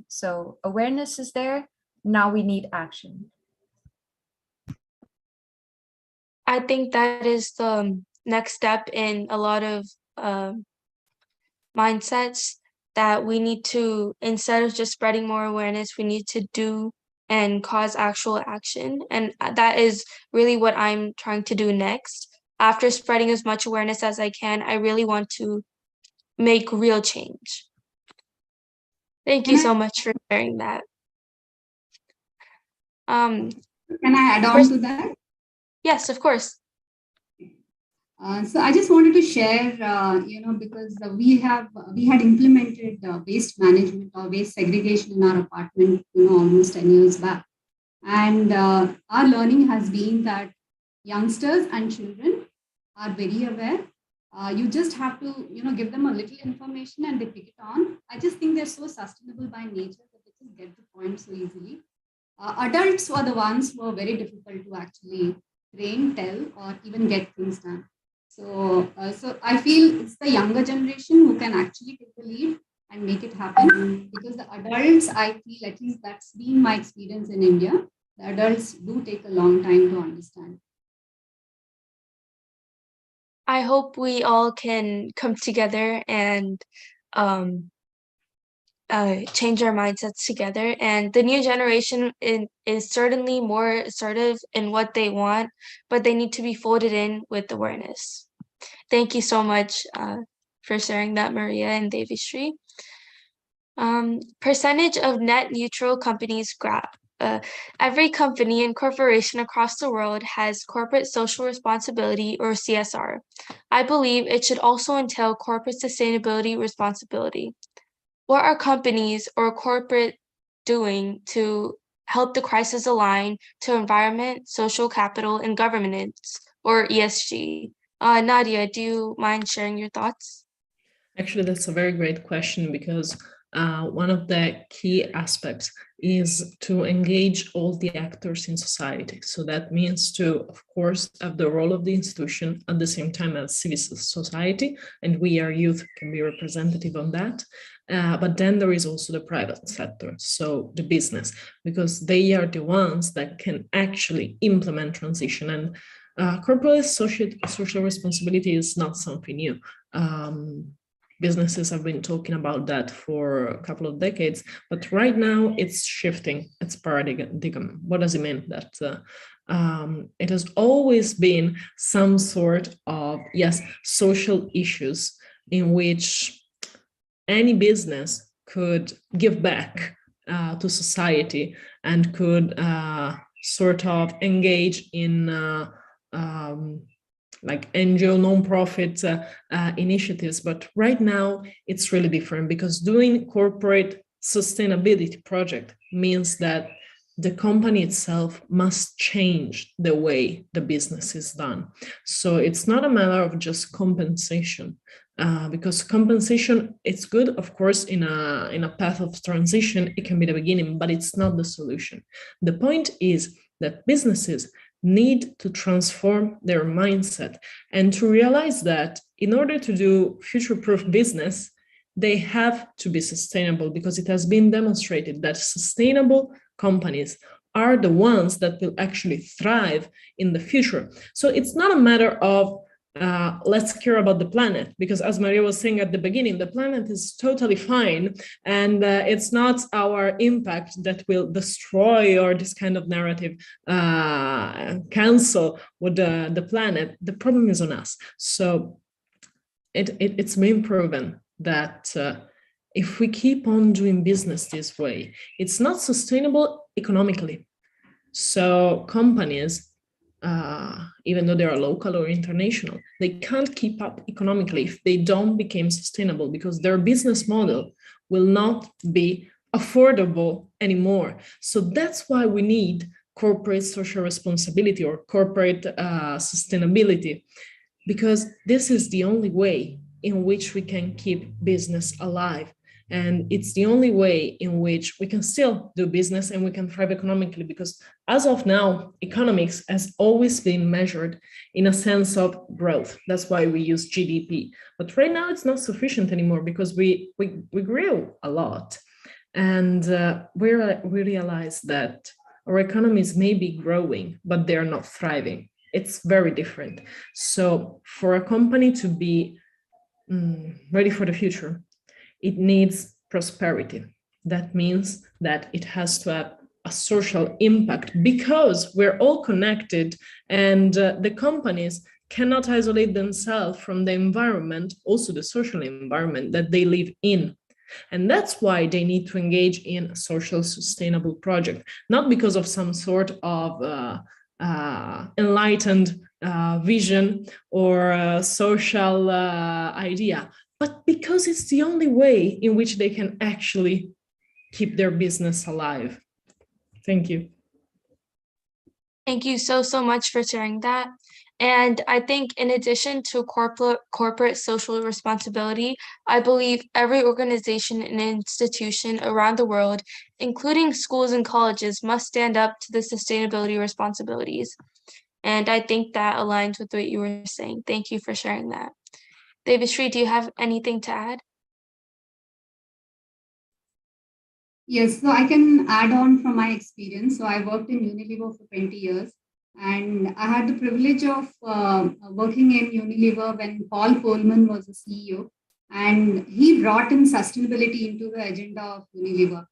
So awareness is there. Now we need action. I think that is the next step in a lot of mindsets that we need to, instead of just spreading more awareness, we need to do and cause actual action. And that is really what I'm trying to do next. After spreading as much awareness as I can, I really want to make real change. Thank you so much for sharing that. Can I add on first- to that? Yes, of course. So I just wanted to share, because we had implemented waste management or waste segregation in our apartment, almost 10 years back. And our learning has been that youngsters and children are very aware. You just have to, give them a little information and they pick it on. I just think they're so sustainable by nature that they just get the point so easily. Adults were the ones who are very difficult to actually train, tell, or even get things done. So I feel it's the younger generation who can actually take the lead and make it happen, because the adults, I feel, at least that's been my experience in India, the adults do take a long time to understand. I hope we all can come together and change our mindsets together. And the new generation is certainly more assertive in what they want, but they need to be folded in with awareness. Thank you so much for sharing that, Maria and Devishri. Percentage of net neutral companies graph. Every company and corporation across the world has corporate social responsibility, or CSR. I believe it should also entail corporate sustainability responsibility. What are companies or corporate doing to help the crisis align to environment, social capital, and governance, or ESG? Nadia, do you mind sharing your thoughts? Actually, that's a very great question, because one of the key aspects is to engage all the actors in society. So that means to, of course, have the role of the institution at the same time as civil society, and we, our youth, can be representative on that. But then there is also the private sector, so the business, because they are the ones that can actually implement transition. And corporate social responsibility is not something new. Businesses have been talking about that for a couple of decades, but right now it's shifting its paradigm. What does it mean? That it has always been some sort of, yes, social issues in which any business could give back to society and could sort of engage in like NGO, non-profit initiatives. But right now it's really different, because doing corporate sustainability project means that the company itself must change the way the business is done. So it's not a matter of just compensation, because compensation, it's good, of course, in a path of transition. It can be the beginning, but it's not the solution. The point is that businesses need to transform their mindset and to realize that in order to do future-proof business, they have to be sustainable, because it has been demonstrated that sustainable companies are the ones that will actually thrive in the future. So it's not a matter of let's care about the planet, because as Maria was saying at the beginning, the planet is totally fine, and it's not our impact that will destroy, or this kind of narrative cancel with the planet. The problem is on us. So it's been proven that if we keep on doing business this way, it's not sustainable economically. So companies, even though they are local or international, they can't keep up economically if they don't become sustainable, because their business model will not be affordable anymore. So that's why we need corporate social responsibility or corporate sustainability, because this is the only way in which we can keep business alive. And it's the only way in which we can still do business and we can thrive economically, because as of now, economics has always been measured in a sense of growth. That's why we use GDP. But right now it's not sufficient anymore, because we grew a lot. And we realize that our economies may be growing, but they're not thriving. It's very different. So for a company to be ready for the future, it needs prosperity. That means that it has to have a social impact because we're all connected, and the companies cannot isolate themselves from the environment, also the social environment that they live in. And that's why they need to engage in a social sustainable project, not because of some sort of enlightened vision or social idea, but because it's the only way in which they can actually keep their business alive. Thank you. Thank you so much for sharing that. And I think in addition to corporate social responsibility, I believe every organization and institution around the world, including schools and colleges, must stand up to the sustainability responsibilities. And I think that aligns with what you were saying. Thank you for sharing that. Devashree, do you have anything to add? Yes, so I can add on from my experience. So I worked in Unilever for 20 years, and I had the privilege of working in Unilever when Paul Polman was the CEO, and he brought in sustainability into the agenda of Unilever.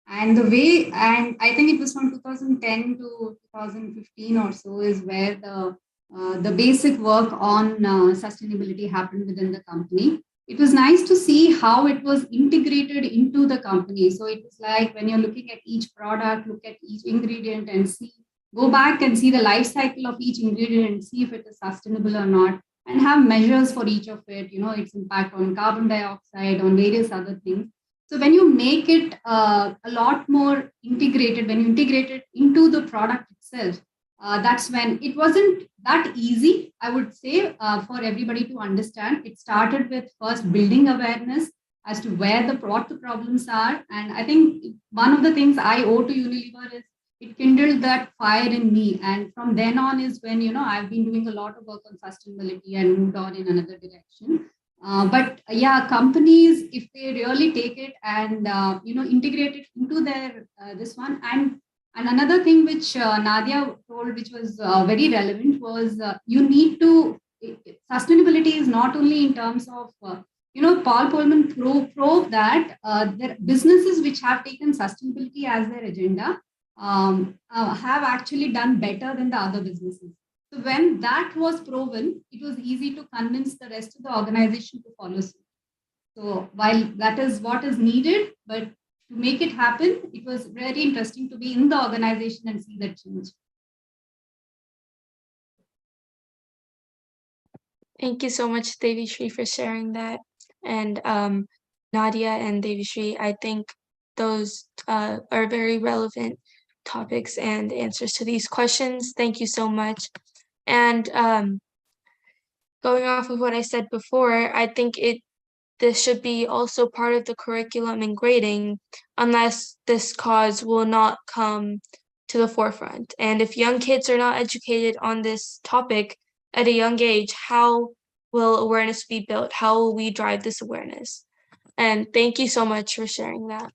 And the way, and I think it was from 2010 to 2015 or so, is where the basic work on sustainability happened within the company. It was nice to see how it was integrated into the company. So it was like when you're looking at each product, look at each ingredient and see, go back and see the life cycle of each ingredient and see if it is sustainable or not, and have measures for each of it, its impact on carbon dioxide, on various other things. So when you make it a lot more integrated, when you integrate it into the product itself, that's when it wasn't that easy, I would say, for everybody to understand. It started with first building awareness as to what the problems are. And I think one of the things I owe to Unilever is it kindled that fire in me. And from then on is when, I've been doing a lot of work on sustainability and moved on in another direction. But yeah, companies, if they really take it and, integrate it into their, this one. And another thing which Nadia told, which was very relevant, was you need to, sustainability is not only in terms of, Paul Polman proved that there businesses which have taken sustainability as their agenda have actually done better than the other businesses. So when that was proven, it was easy to convince the rest of the organization to follow suit. So while that is what is needed, but to make it happen, it was very interesting to be in the organization and see that change. Thank you so much, Devashree, for sharing that. And Nadia and Devashree, I think those are very relevant topics and answers to these questions. Thank you so much. And going off of what I said before, I think this should be also part of the curriculum and grading, unless this cause will not come to the forefront. And if young kids are not educated on this topic at a young age, how will awareness be built? How will we drive this awareness? And thank you so much for sharing that.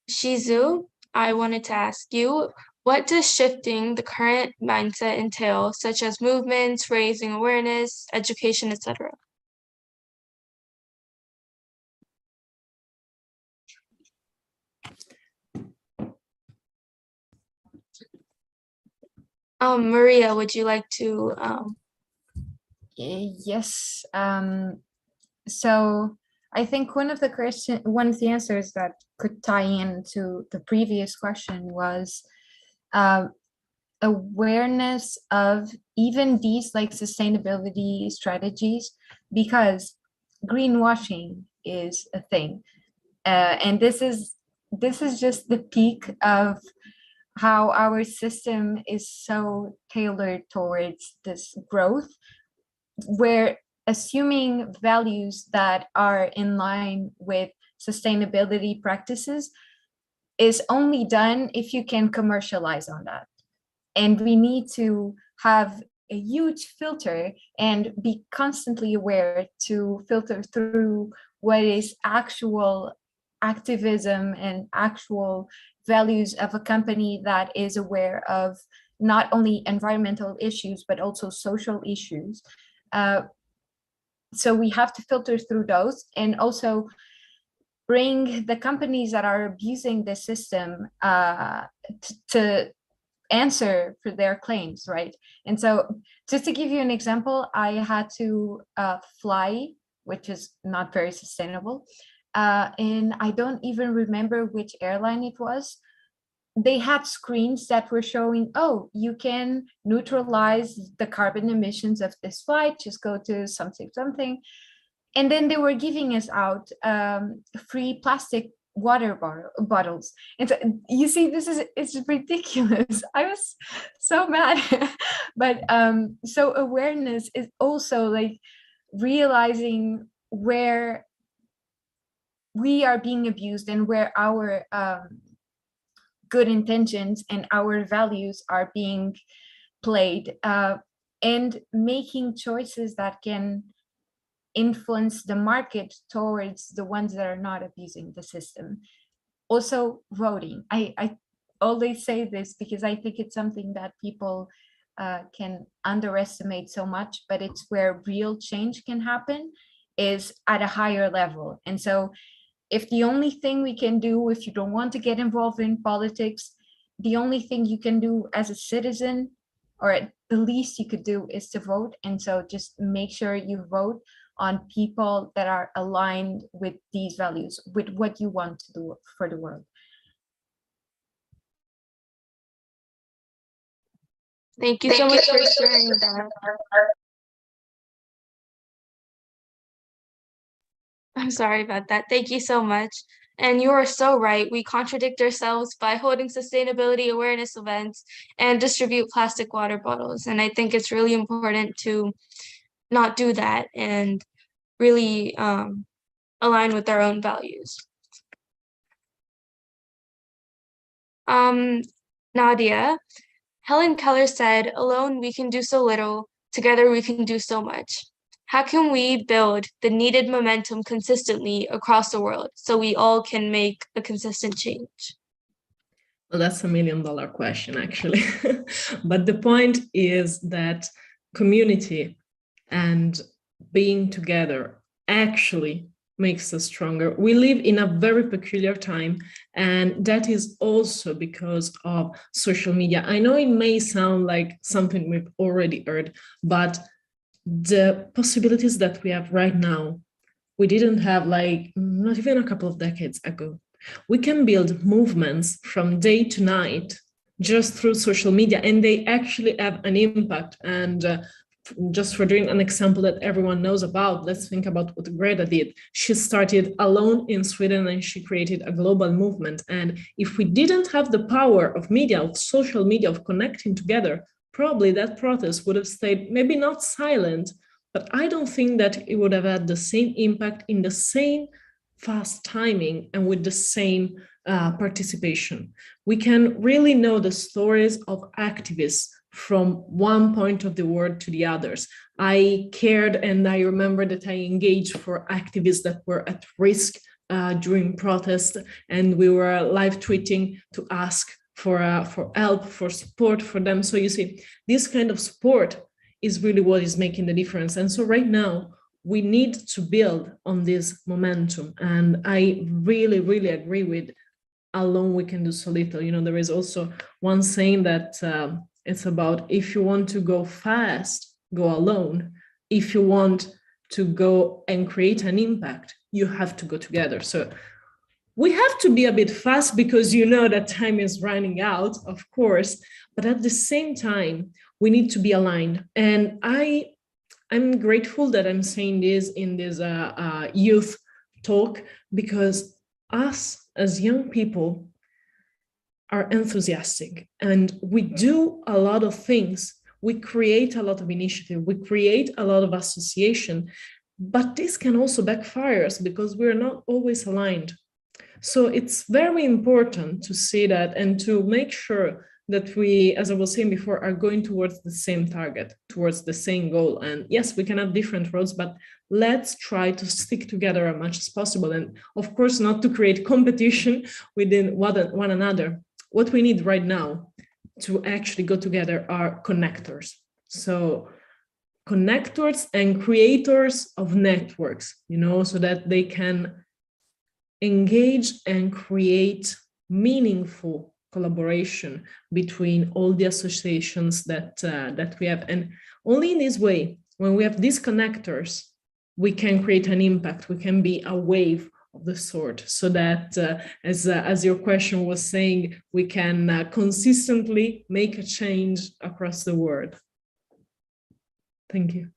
Shizu, I wanted to ask you, what does shifting the current mindset entail, such as movements, raising awareness, education, etc.? Maria, would you like to? Yes. So I think one of the answers that could tie into the previous question was awareness of even these like sustainability strategies, because greenwashing is a thing, and this is just the peak of how our system is so tailored towards this growth, where assuming values that are in line with sustainability practices is only done if you can commercialize on that. And we need to have a huge filter and be constantly aware to filter through what is actual activism and actual values of a company that is aware of not only environmental issues, but also social issues. So we have to filter through those, and also bring the companies that are abusing the system to answer for their claims, right? And so just to give you an example, I had to fly, which is not very sustainable. And I don't even remember which airline it was. They had screens that were showing, oh, you can neutralize the carbon emissions of this flight, just go to something, something. And then they were giving us out free plastic water bottles. And so, you see, it's ridiculous. I was so mad. But so awareness is also like realizing where we are being abused and where our good intentions and our values are being played, and making choices that can influence the market towards the ones that are not abusing the system. Also, voting. I always say this because I think it's something that people can underestimate so much, but it's where real change can happen, is at a higher level. And so if the only thing we can do, if you don't want to get involved in politics, the only thing you can do as a citizen, or at the least you could do, is to vote. And so just make sure you vote on people that are aligned with these values, with what you want to do for the world. Thank you so much for sharing that. I'm sorry about that. Thank you so much. And you are so right. We contradict ourselves by holding sustainability awareness events and distribute plastic water bottles. And I think it's really important to not do that and really align with our own values. Nadia, Helen Keller said, "Alone we can do so little, together we can do so much." How can we build the needed momentum consistently across the world so we all can make a consistent change? Well, that's $1 million question, actually. But the point is that community and being together actually makes us stronger. We live in a very peculiar time, and that is also because of social media. I know it may sound like something we've already heard, but the possibilities that we have right now, we didn't have like not even a couple of decades ago. We can build movements from day to night just through social media, and they actually have an impact. And just for doing an example that everyone knows about, let's think about what Greta did. She started alone in Sweden and she created a global movement. And if we didn't have the power of media, of social media, of connecting together, probably that protest would have stayed maybe not silent, but I don't think that it would have had the same impact in the same fast timing and with the same participation. We can really know the stories of activists from one point of the world to the others. I cared, and I remember that I engaged for activists that were at risk during protest, and we were live tweeting to ask for help, for support for them. So you see, this kind of support is really what is making the difference. And so right now, we need to build on this momentum. And I really, really agree with alone we can do so little. You know, there is also one saying that it's about, if you want to go fast, go alone. If you want to go and create an impact, you have to go together. So we have to be a bit fast because you know that time is running out, of course, but at the same time, we need to be aligned. And I'm grateful that I'm saying this in this youth talk, because us as young people are enthusiastic and we do a lot of things. We create a lot of initiative, we create a lot of association, but this can also backfire us because we're not always aligned. So it's very important to see that and to make sure that we, as I was saying before, are going towards the same target, towards the same goal. And yes, we can have different roads, but let's try to stick together as much as possible. And of course, not to create competition within one another. What we need right now to actually go together are connectors. So connectors and creators of networks, so that they can engage and create meaningful collaboration between all the associations that we have. And only in this way, when we have these connectors, we can create an impact. We can be a wave of the sort, so that as your question was saying, we can consistently make a change across the world. Thank you.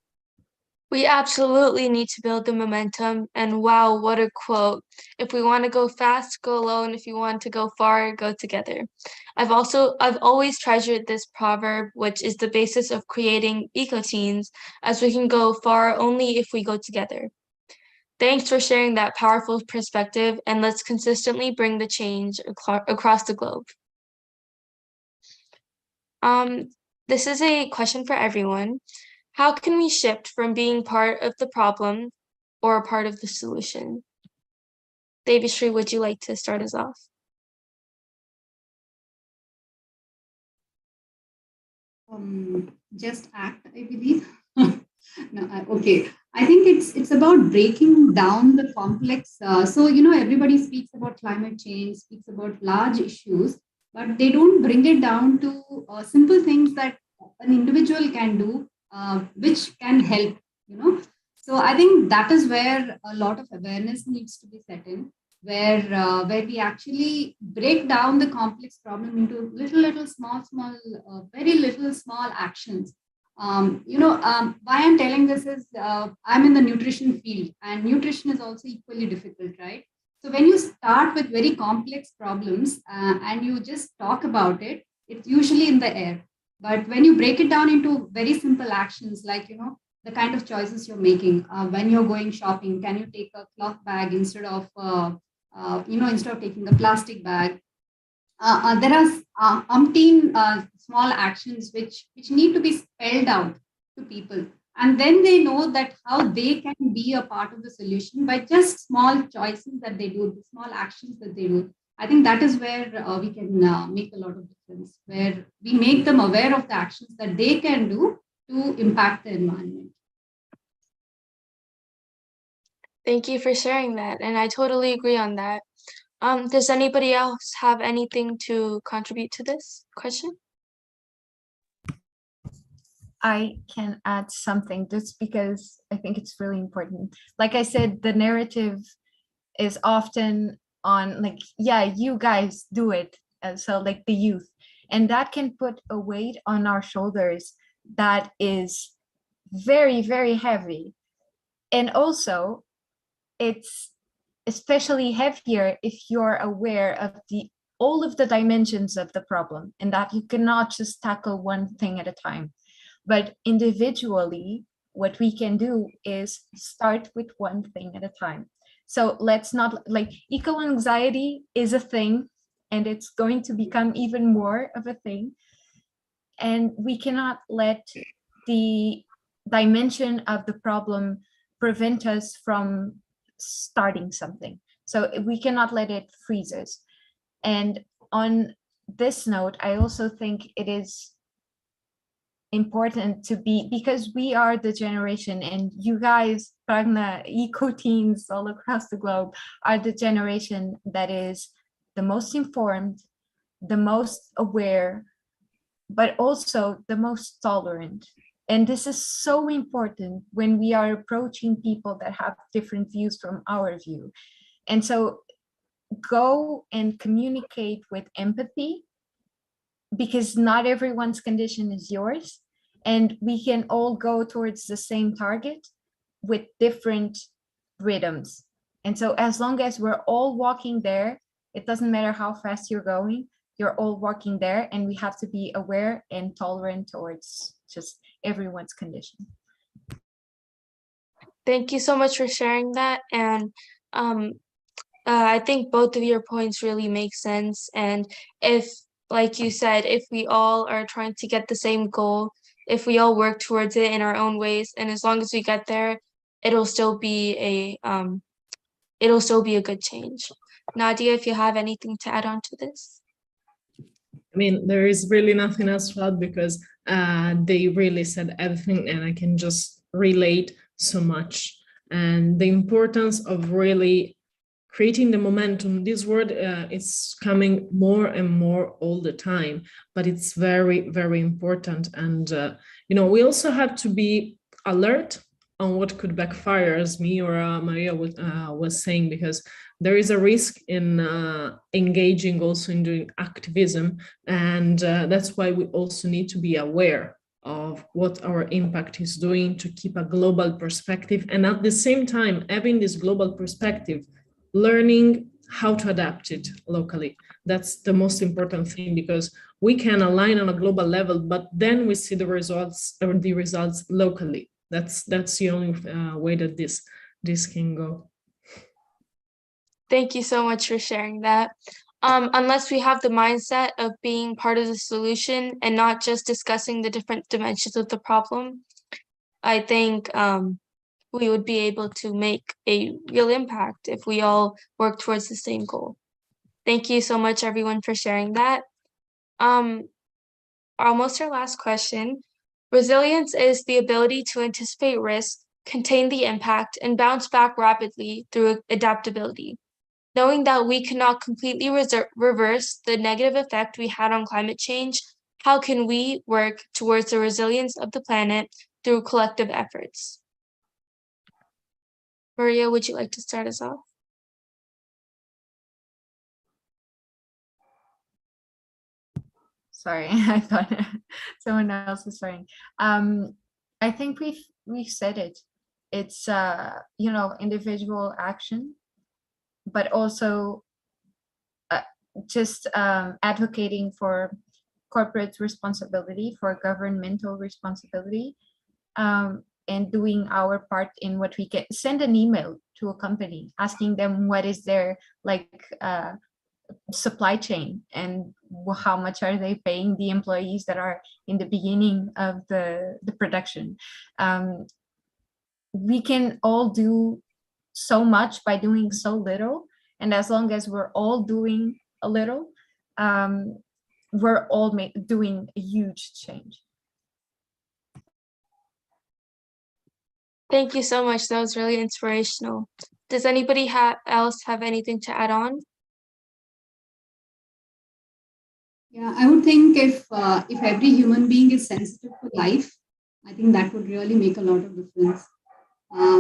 We absolutely need to build the momentum, and wow, what a quote. If we want to go fast, go alone. If you want to go far, go together. I've always treasured this proverb, which is the basis of creating EcoTeens, as we can go far only if we go together. Thanks for sharing that powerful perspective, and let's consistently bring the change across the globe. This is a question for everyone. How can we shift from being part of the problem or a part of the solution? Devashree, would you like to start us off? Just act, I believe. No, okay. I think it's about breaking down the complex. So everybody speaks about climate change, speaks about large issues, but they don't bring it down to simple things that an individual can do, which can help. So I think that is where a lot of awareness needs to be set in, where we actually break down the complex problem into little small very little small actions. Why I'm telling this is I'm in the nutrition field, and nutrition is also equally difficult, right? So when you start with very complex problems and you just talk about it, it's usually in the air. But when you break it down into very simple actions, like the kind of choices you're making when you're going shopping, can you take a cloth bag instead of instead of taking a plastic bag? There are umpteen small actions which need to be spelled out to people, and then they know that how they can be a part of the solution by just small choices that they do, the small actions that they do. I think that is where we can make a lot of difference, where we make them aware of the actions that they can do to impact the environment. Thank you for sharing that, and I totally agree on that. Does anybody else have anything to contribute to this question? I can add something just because I think it's really important. Like I said, the narrative is often on like, yeah, you guys do it. So like the youth, and that can put a weight on our shoulders that is very, very heavy. And also it's especially heavier if you're aware of all of the dimensions of the problem, and that you cannot just tackle one thing at a time. But individually, what we can do is start with one thing at a time. So let's not, like, eco-anxiety is a thing, and it's going to become even more of a thing. And we cannot let the dimension of the problem prevent us from starting something. So we cannot let it freeze us. And on this note, I also think it is important to be, because we are the generation, and you guys, Pragna, EcoTeens all across the globe, are the generation that is the most informed, the most aware, but also the most tolerant. And this is so important when we are approaching people that have different views from our view. And so go and communicate with empathy, because not everyone's condition is yours, and we can all go towards the same target with different rhythms. And so as long as we're all walking there, it doesn't matter how fast you're going, you're all walking there, and we have to be aware and tolerant towards just everyone's condition. Thank you so much for sharing that. And I think both of your points really make sense. And if, like you said, if we all are trying to get the same goal, if we all work towards it in our own ways, and as long as we get there, it'll still be a good change. Nadia, if you have anything to add on to this. I mean, there is really nothing else to add because they really said everything, and I can just relate so much. And the importance of really creating the momentum. This word is coming more and more all the time, but it's very, very important. And we also have to be alert on what could backfire, as me or Maria was saying, because there is a risk in engaging also in doing activism, and that's why we also need to be aware of what our impact is doing, to keep a global perspective, and at the same time having this global perspective, learning how to adapt it locally. That's the most important thing, because we can align on a global level, but then we see the results locally. That's the only way that this can go. Thank you so much for sharing that. Unless we have the mindset of being part of the solution and not just discussing the different dimensions of the problem, I think we would be able to make a real impact if we all work towards the same goal. Thank you so much, everyone, for sharing that. Almost our last question. Resilience is the ability to anticipate risk, contain the impact, and bounce back rapidly through adaptability. Knowing that we cannot completely reverse the negative effect we had on climate change, how can we work towards the resilience of the planet through collective efforts? Maria, would you like to start us off? Sorry, I thought someone else was starting. I think we've said it. It's individual action, but also just advocating for corporate responsibility, for governmental responsibility, and doing our part in what we can. Send an email to a company asking them what is their supply chain and how much are they paying the employees that are in the beginning of the production. We can all do so much by doing so little, and as long as we're all doing a little, we're all doing a huge change. Thank you so much. That was really inspirational. Does anybody else have anything to add on? Yeah, I would think if every human being is sensitive to life, I think that would really make a lot of difference.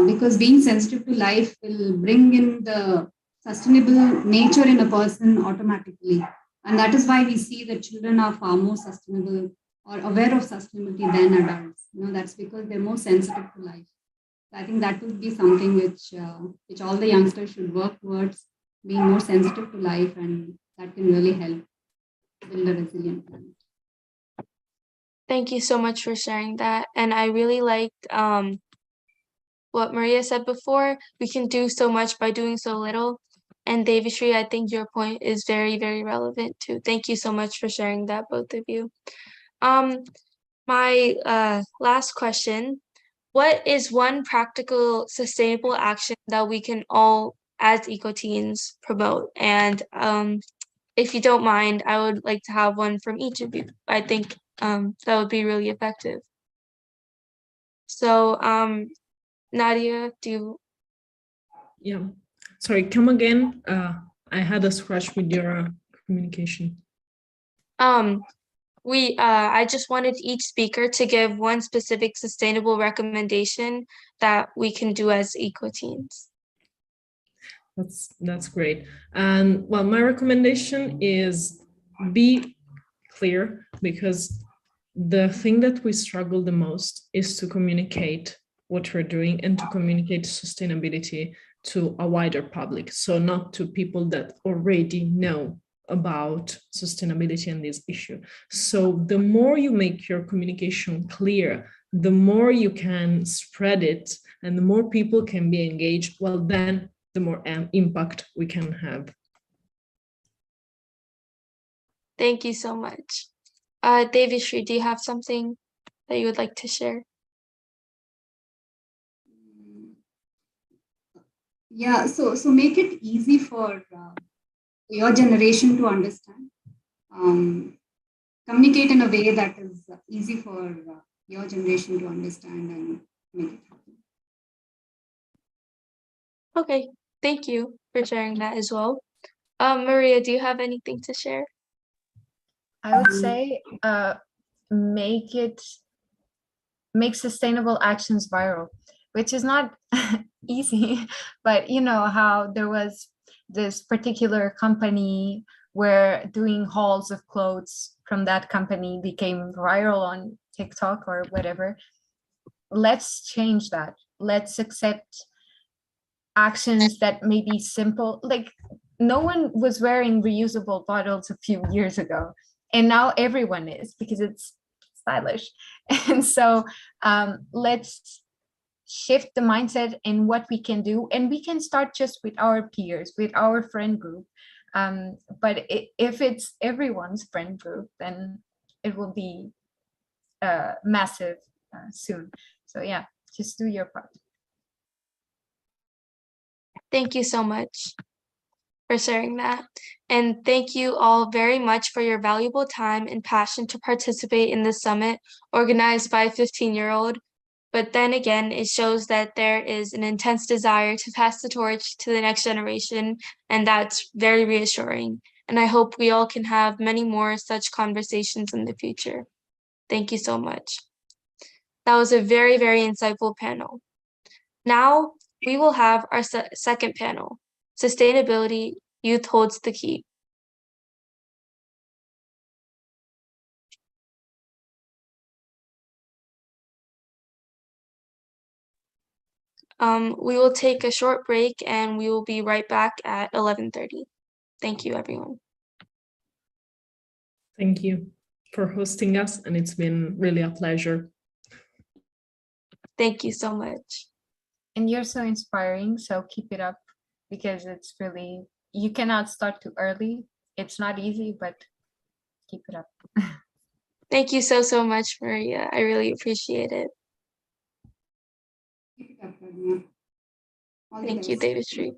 Because being sensitive to life will bring in the sustainable nature in a person automatically. And that is why we see that children are far more sustainable or aware of sustainability than adults. That's because they're more sensitive to life. So I think that would be something which all the youngsters should work towards, being more sensitive to life, and that can really help build a resilient planet. Thank you so much for sharing that. And I really liked what Maria said before. We can do so much by doing so little. And Devashri, I think your point is very, very relevant too. Thank you so much for sharing that, both of you. My last question, what is one practical, sustainable action that we can all, as EcoTeens, promote? And if you don't mind, I would like to have one from each of you. I think that would be really effective. So, Nadia, do you? Yeah, sorry, come again. I had a scratch with your communication. I just wanted each speaker to give one specific sustainable recommendation that we can do as EcoTeens. That's great. And well, my recommendation is be clear, because the thing that we struggle the most is to communicate what we're doing and to communicate sustainability to a wider public. So not to people that already know about sustainability and this issue. So the more you make your communication clear, the more you can spread it and the more people can be engaged, well, then the more impact we can have. Thank you so much. Devashri, do you have something that you would like to share? Yeah, so make it easy for your generation to understand. communicate in a way that is easy for your generation to understand and make it happen. Okay, thank you for sharing that as well. Maria, do you have anything to share? I would say make sustainable actions viral, which is not easy, but you know how there was this particular company where doing hauls of clothes from that company became viral on TikTok or whatever. Let's change that. Let's accept actions that may be simple. Like, no one was wearing reusable bottles a few years ago, and now everyone is because it's stylish. And so let's shift the mindset in what we can do, and we can start just with our peers, with our friend group. But if it's everyone's friend group, then it will be massive soon. So yeah, just do your part. Thank you so much for sharing that. And thank you all very much for your valuable time and passion to participate in this summit organized by a 15-year-old. But then again, it shows that there is an intense desire to pass the torch to the next generation, and that's very reassuring. And I hope we all can have many more such conversations in the future. Thank you so much. That was a very, very insightful panel. Now we will have our second panel, Sustainability, Youth Holds the Key. We will take a short break and we will be right back at 11:30. Thank you, everyone. Thank you for hosting us, and it's been really a pleasure. Thank you so much. And you're so inspiring, so keep it up, because it's really, you cannot start too early. It's not easy, but keep it up. Thank you so much, Maria. I really appreciate it. Keep it up, Radhima. All the Thank you, best. David Street.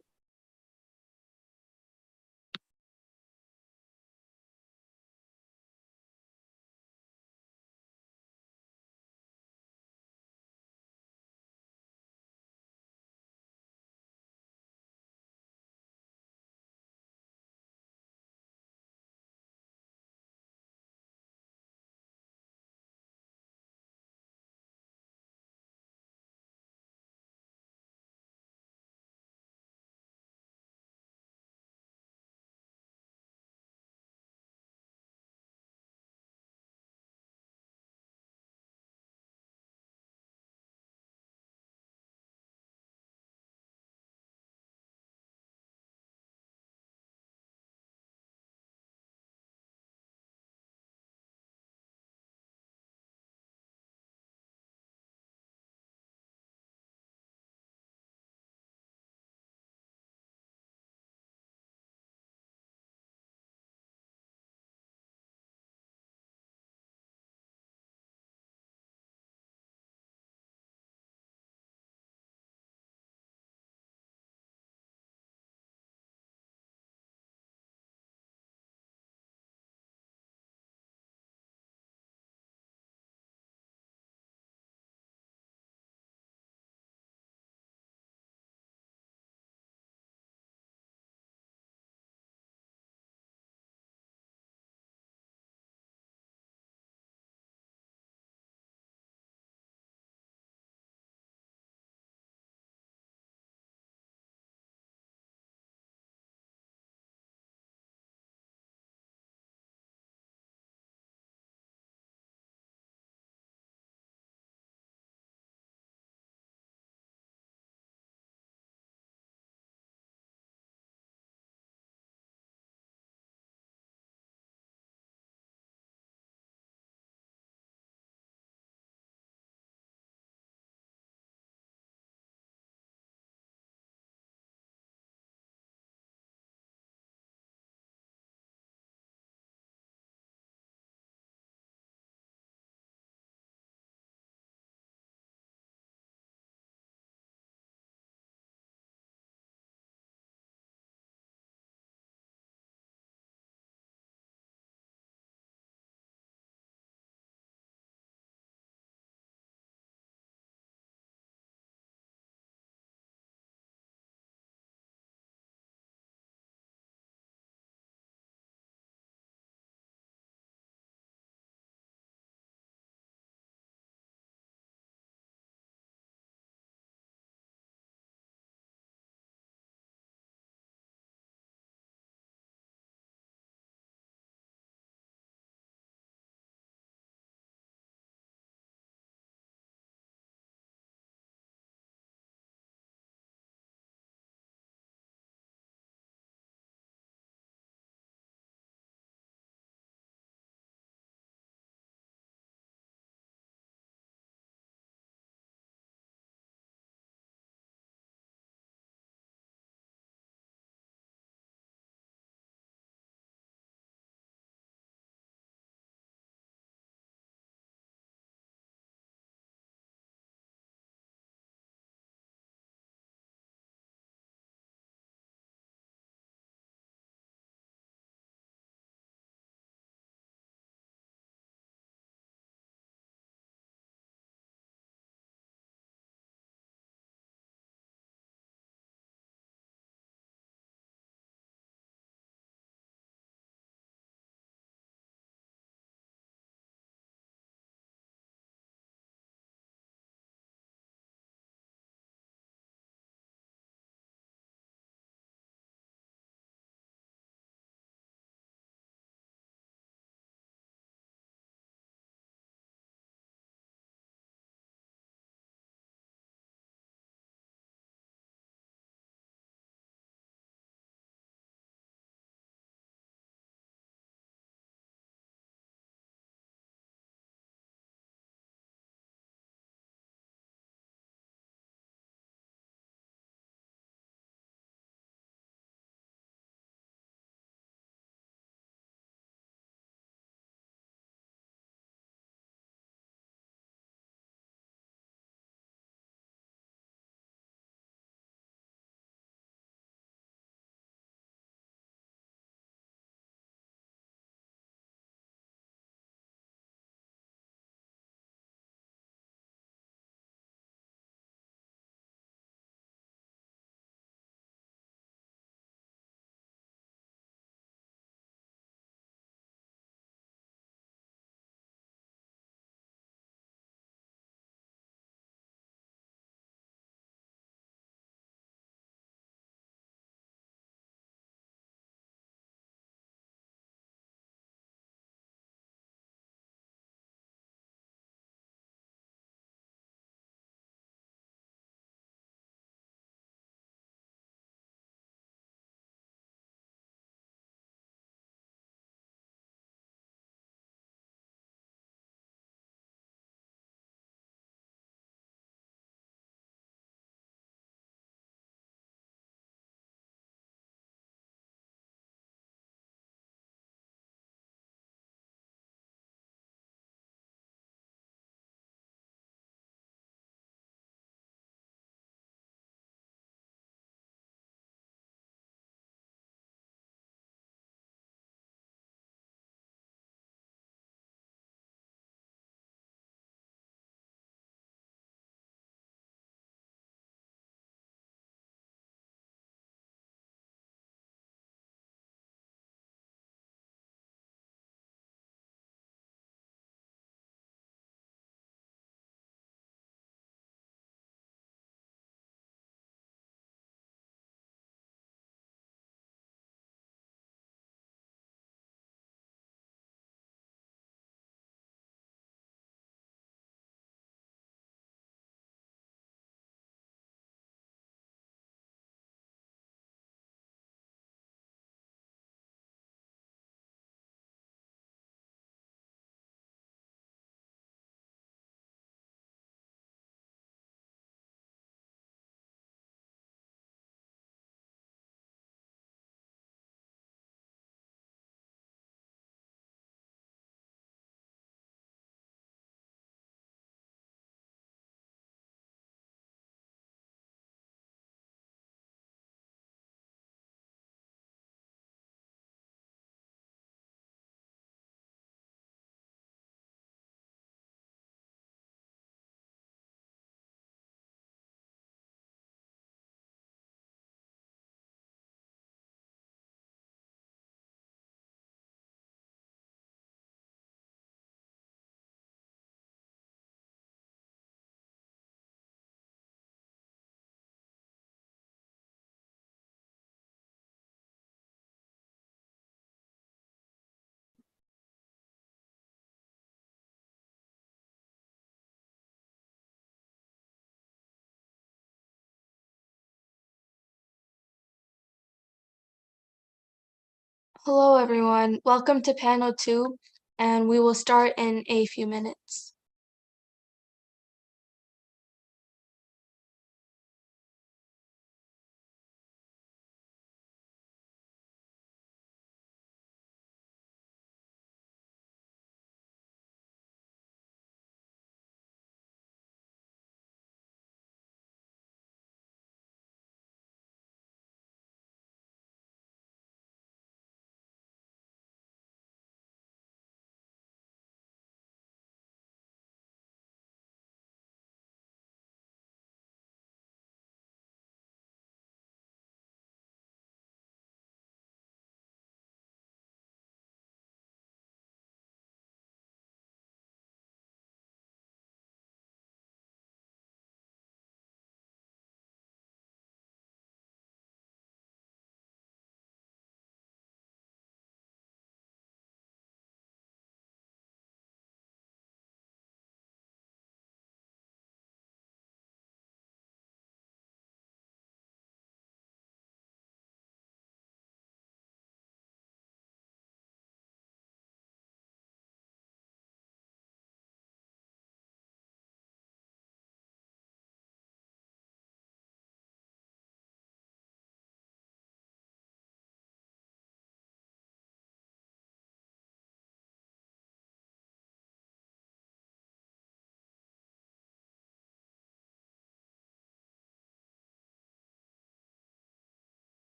Hello, everyone. Welcome to panel 2, and we will start in a few minutes.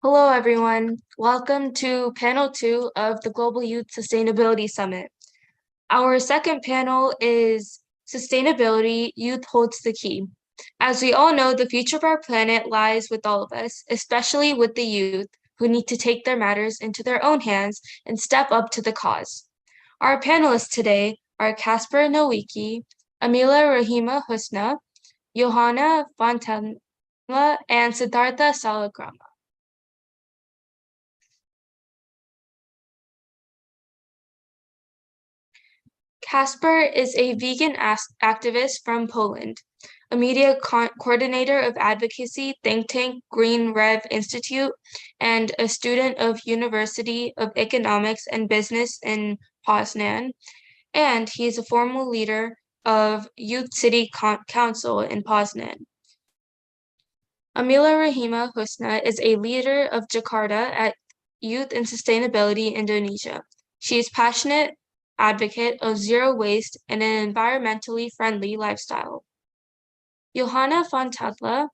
Hello, everyone. Welcome to panel 2 of the Global Youth Sustainability Summit. Our second panel is Sustainability, Youth Holds the Key. As we all know, the future of our planet lies with all of us, especially with the youth who need to take their matters into their own hands and step up to the cause. Our panelists today are Casper Nowicki, Amila Rahima Husna, Johanna Fontana, and Siddhartha Salagrama. Casper is a vegan activist from Poland, a media coordinator of advocacy think tank Green Rev Institute, and a student of University of Economics and Business in Poznan, and he is a former leader of Youth City Council in Poznan. Amila Rahima Husna is a leader of Jakarta at Youth and Sustainability Indonesia. She is passionate advocate of zero waste and an environmentally friendly lifestyle. Johanna Fontadla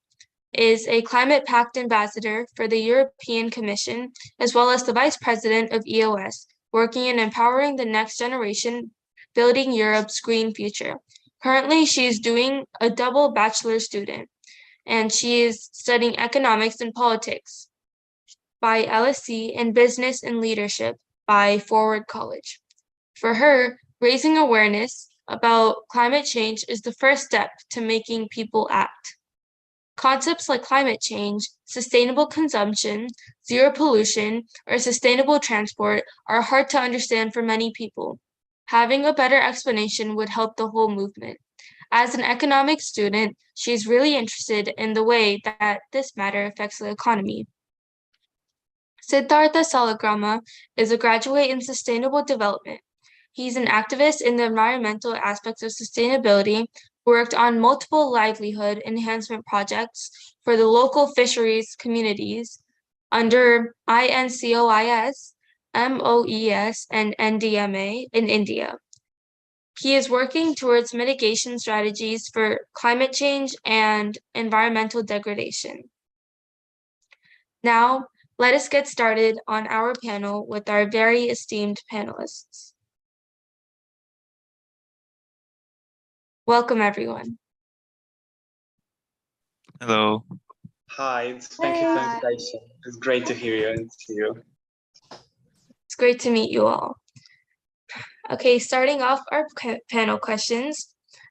is a Climate Pact ambassador for the European Commission, as well as the vice president of EOS, working in empowering the next generation, building Europe's green future. Currently, she is doing a double bachelor student, and she is studying economics and politics. by LSE and Business and Leadership by Forward College. For her, raising awareness about climate change is the first step to making people act. Concepts like climate change, sustainable consumption, zero pollution, or sustainable transport are hard to understand for many people. Having a better explanation would help the whole movement. As an economics student, she's really interested in the way that this matter affects the economy. Siddhartha Salagrama is a graduate in sustainable development. He's an activist in the environmental aspects of sustainability, who worked on multiple livelihood enhancement projects for the local fisheries communities under INCOIS, MOES, and NDMA in India. He is working towards mitigation strategies for climate change and environmental degradation. Now, let us get started on our panel with our very esteemed panelists. Welcome, everyone. Hello. Hi, thank you for the invitation. It's great to hear you and see you. It's great to meet you all. Okay, starting off our panel questions.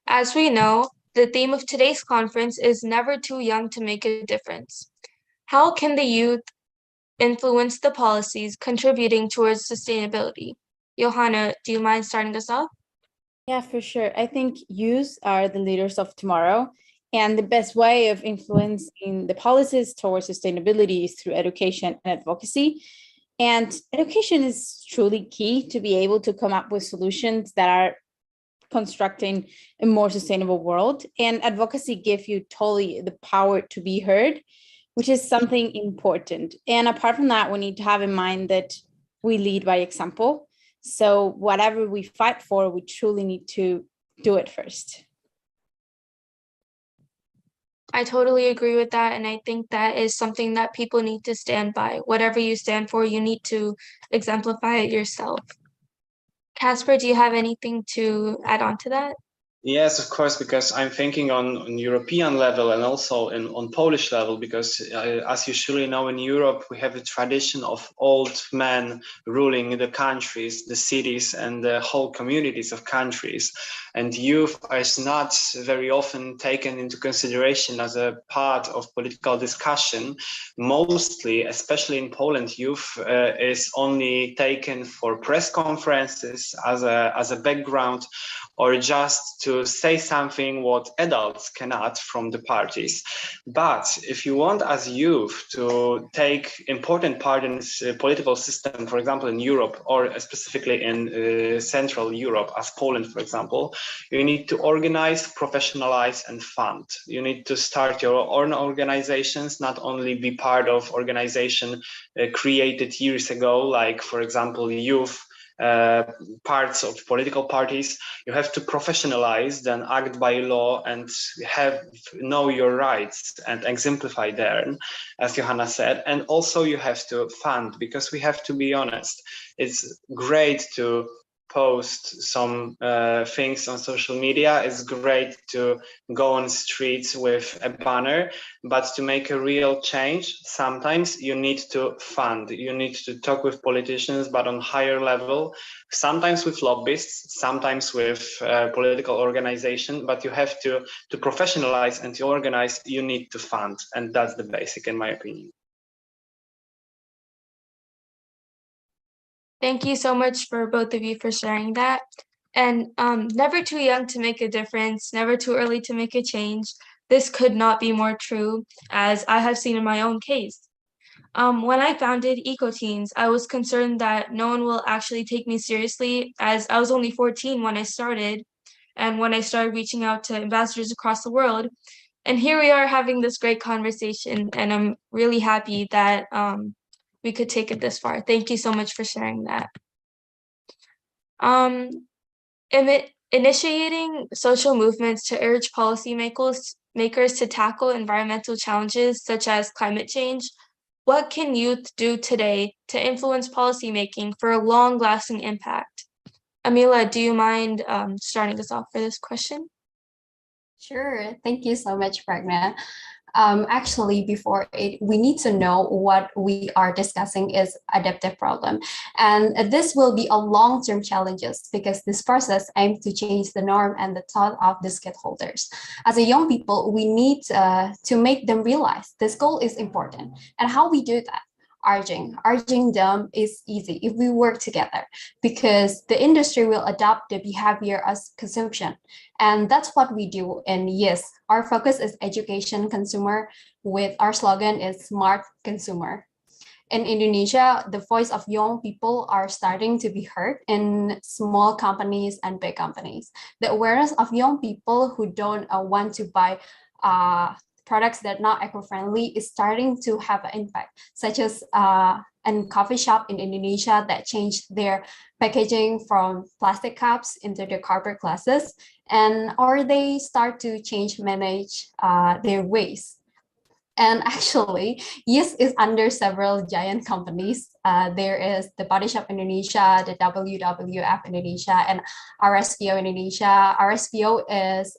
As we know, the theme of today's conference is Never Too Young to Make a Difference. How can the youth influence the policies contributing towards sustainability? Johanna, do you mind starting us off? Yeah, for sure. I think youth are the leaders of tomorrow. And the best way of influencing the policies towards sustainability is through education and advocacy. And education is truly key to be able to come up with solutions that are constructing a more sustainable world. And advocacy gives you totally the power to be heard, which is something important. And apart from that, we need to have in mind that we lead by example. So whatever we fight for, we truly need to do it first. I totally agree with that. And I think that is something that people need to stand by. Whatever you stand for, you need to exemplify it yourself. Casper, do you have anything to add on to that? Yes, of course, because I'm thinking on European level and also on Polish level, because as you surely know, in Europe, we have a tradition of old men ruling the countries, the cities, and the whole communities of countries. And youth is not very often taken into consideration as a part of political discussion. Mostly, especially in Poland, youth is only taken for press conferences as a background, or just to say something what adults cannot from the parties. But if you want as youth to take important part in this political system, for example, in Europe, or specifically in Central Europe, as Poland, for example, you need to organize, professionalize, and fund. You need to start your own organizations, not only be part of organization created years ago, like, for example, youth parts of political parties. You have to professionalize, then act by law, and know your rights and exemplify there, as Johanna said. And also you have to fund, because we have to be honest. It's great to post some things on social media. It's great to go on streets with a banner, but to make a real change, sometimes you need to fund. You need to talk with politicians, but on higher level, sometimes with lobbyists, sometimes with political organization, but you have to professionalize and to organize, you need to fund. And that's the basic, in my opinion. Thank you so much for both of you for sharing that. And never too young to make a difference, never too early to make a change. This could not be more true, as I have seen in my own case. When I founded EcoTeens, I was concerned that no one will actually take me seriously, as I was only 14 when I started, and when I started reaching out to ambassadors across the world. And here we are having this great conversation, and I'm really happy that we could take it this far. Thank you so much for sharing that. Initiating social movements to urge policymakers to tackle environmental challenges such as climate change. What can youth do today to influence policymaking for a long-lasting impact? Amila, do you mind starting us off for this question? Sure. Thank you so much, Pragna. Actually, before it, we need to know what we are discussing is adaptive problem. And this will be a long-term challenges because this process aims to change the norm and the thought of the stakeholders. As a young people, we need to make them realize this goal is important. And how we do that? Urging them is easy if we work together, because the industry will adopt the behavior as consumption. And that's what we do. And yes, our focus is education consumer, with our slogan is smart consumer. In Indonesia, the voice of young people are starting to be heard in small companies and big companies. The awareness of young people who don't want to buy products that are not eco-friendly is starting to have an impact, such as a coffee shop in Indonesia that changed their packaging from plastic cups into the cardboard glasses, and or they start to manage their waste. And actually, Yes is under several giant companies. There is the Body Shop Indonesia, the WWF Indonesia, and RSPO Indonesia. RSPO is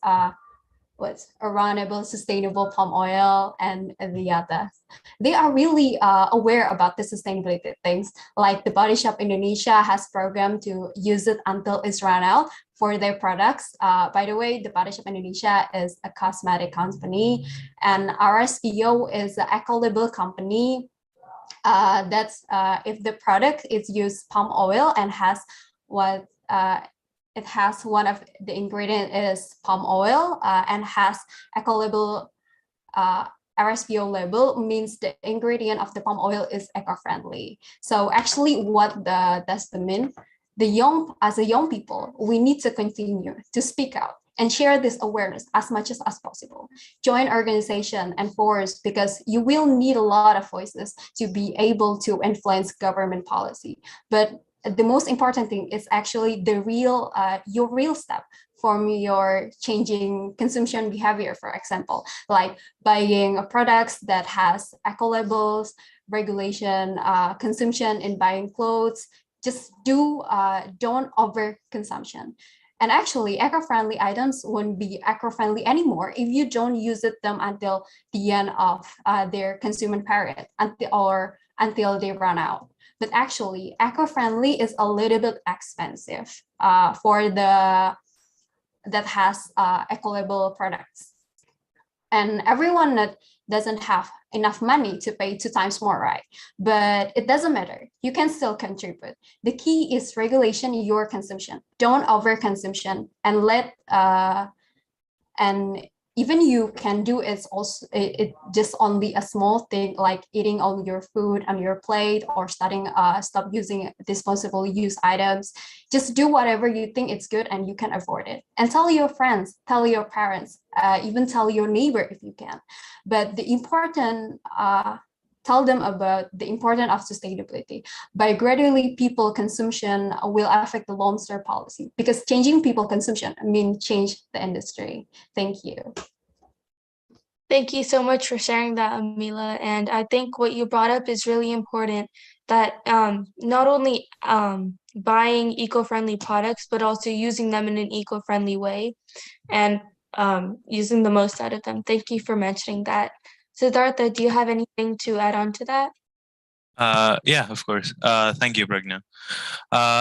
what's renewable sustainable palm oil, and the others. They are really aware about the sustainability things. Like the Body Shop Indonesia has program to use it until it's run out for their products. By the way, the Body Shop Indonesia is a cosmetic company, and RSPO is an eco-label company. That's if the product is used palm oil and has what it has one of the ingredient is palm oil and has eco-label RSPO label, means the ingredient of the palm oil is eco-friendly. So actually what does the mean? As a young people, we need to continue to speak out and share this awareness as much as possible. Join organization and force, because you will need a lot of voices to be able to influence government policy. But the most important thing is actually the your real step from your changing consumption behavior, for example, like buying products that has eco labels, regulation, consumption in buying clothes. Just don't over consumption. And actually, eco-friendly items won't be eco-friendly anymore if you don't use them until the end of their consumer period, until they run out. But actually, eco-friendly is a little bit expensive for that has eco-label products. And everyone that doesn't have enough money to pay 2 times more, right? But it doesn't matter. You can still contribute. The key is regulation your consumption. Don't overconsumption, and and even you can do it's also it just only a small thing, like eating all your food on your plate, or stop using disposable use items. Just do whatever you think it's good and you can afford it, and tell your friends, tell your parents, even tell your neighbor if you can. But the important tell them about the importance of sustainability. By gradually people consumption will affect the long-term policy, because changing people consumption means change the industry. Thank you. Thank you so much for sharing that, Amila. And I think what you brought up is really important, that not only buying eco-friendly products, but also using them in an eco-friendly way and using the most out of them. Thank you for mentioning that. Siddhartha, do you have anything to add on to that? Yeah, of course. Thank you, Pragna.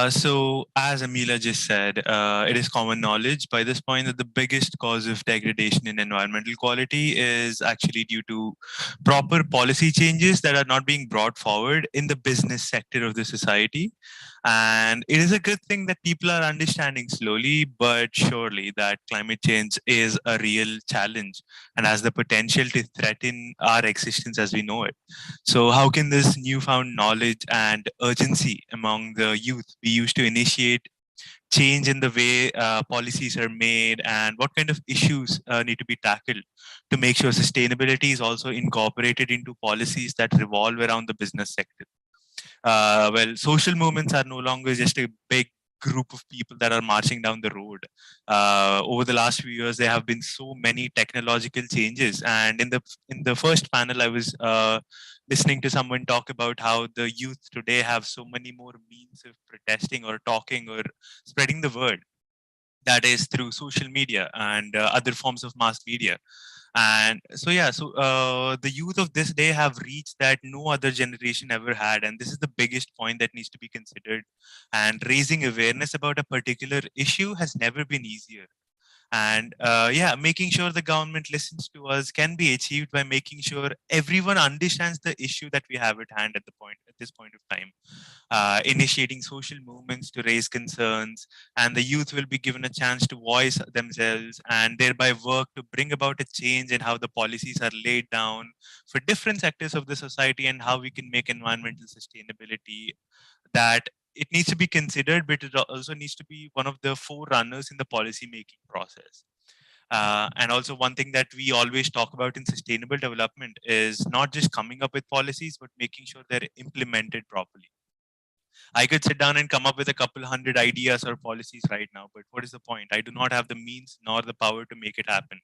So as Amila just said, it is common knowledge by this point that the biggest cause of degradation in environmental quality is actually due to proper policy changes that are not being brought forward in the business sector of the society. And it is a good thing that people are understanding slowly but surely that climate change is a real challenge and has the potential to threaten our existence as we know it. So how can this newfound knowledge and urgency among the youth be used to initiate change in the way policies are made, and what kind of issues need to be tackled to make sure sustainability is also incorporated into policies that revolve around the business sector? Well, social movements are no longer just a big group of people that are marching down the road. Over the last few years, there have been so many technological changes, and in the first panel, I was listening to someone talk about how the youth today have so many more means of protesting or talking or spreading the word. That is through social media and other forms of mass media. And so, yeah, so the youth of this day have reached that no other generation ever had. And this is the biggest point that needs to be considered. And raising awareness about a particular issue has never been easier. And yeah, making sure the government listens to us can be achieved by making sure everyone understands the issue that we have at hand at this point of time. Initiating social movements to raise concerns, and the youth will be given a chance to voice themselves and thereby work to bring about a change in how the policies are laid down for different sectors of the society, and how we can make environmental sustainability that it needs to be considered, but it also needs to be one of the forerunners in the policy making process. And also, one thing that we always talk about in sustainable development is not just coming up with policies, but making sure they're implemented properly. I could sit down and come up with a couple hundred ideas or policies right now, but what is the point? I do not have the means nor the power to make it happen.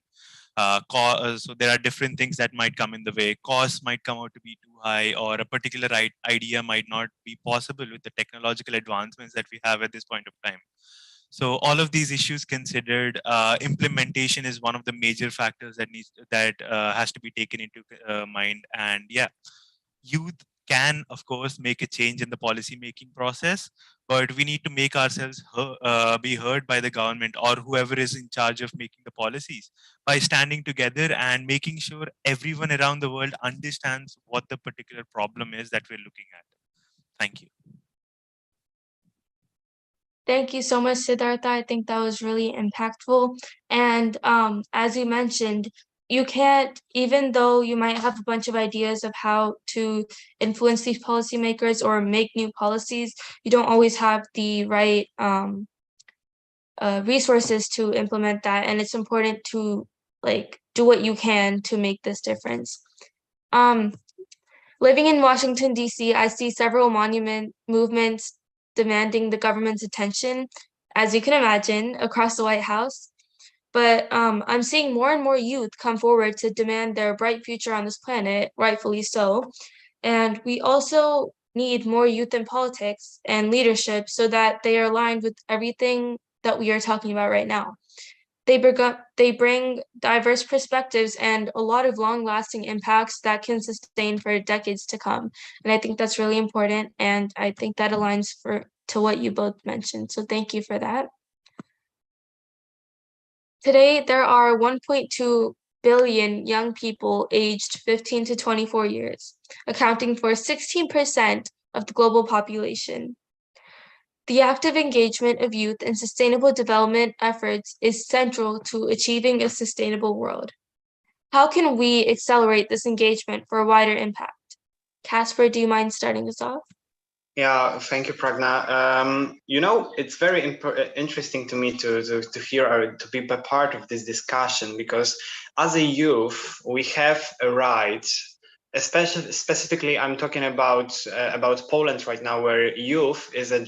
So there are different things that might come in the way. Costs might come out to be too high, or a particular idea might not be possible with the technological advancements that we have at this point of time. So all of these issues considered, implementation is one of the major factors that has to be taken into mind. And yeah, youth can, of course, make a change in the policy making process, but we need to make ourselves be heard by the government or whoever is in charge of making the policies by standing together and making sure everyone around the world understands what the particular problem is that we're looking at. Thank you. Thank you so much, Siddhartha. I think that was really impactful. And as you mentioned, you can't, even though you might have a bunch of ideas of how to influence these policymakers or make new policies, you don't always have the right resources to implement that. And it's important to do what you can to make this difference. Living in Washington, D.C., I see several monument movements demanding the government's attention, as you can imagine, across the White House. But I'm seeing more and more youth come forward to demand their bright future on this planet, rightfully so. And we also need more youth in politics and leadership so that they are aligned with everything that we are talking about right now. They bring diverse perspectives and a lot of long-lasting impacts that can sustain for decades to come. And I think that's really important, and I think that aligns to what you both mentioned. So thank you for that. Today, there are 1.2 billion young people aged 15 to 24 years, accounting for 16% of the global population. The active engagement of youth in sustainable development efforts is central to achieving a sustainable world. How can we accelerate this engagement for a wider impact? Casper, do you mind starting us off? Yeah, thank you, Pragna. You know, it's very interesting to me to hear or to be a part of this discussion, because as a youth, we have a right. Especially, specifically, I'm talking about Poland right now, where youth is a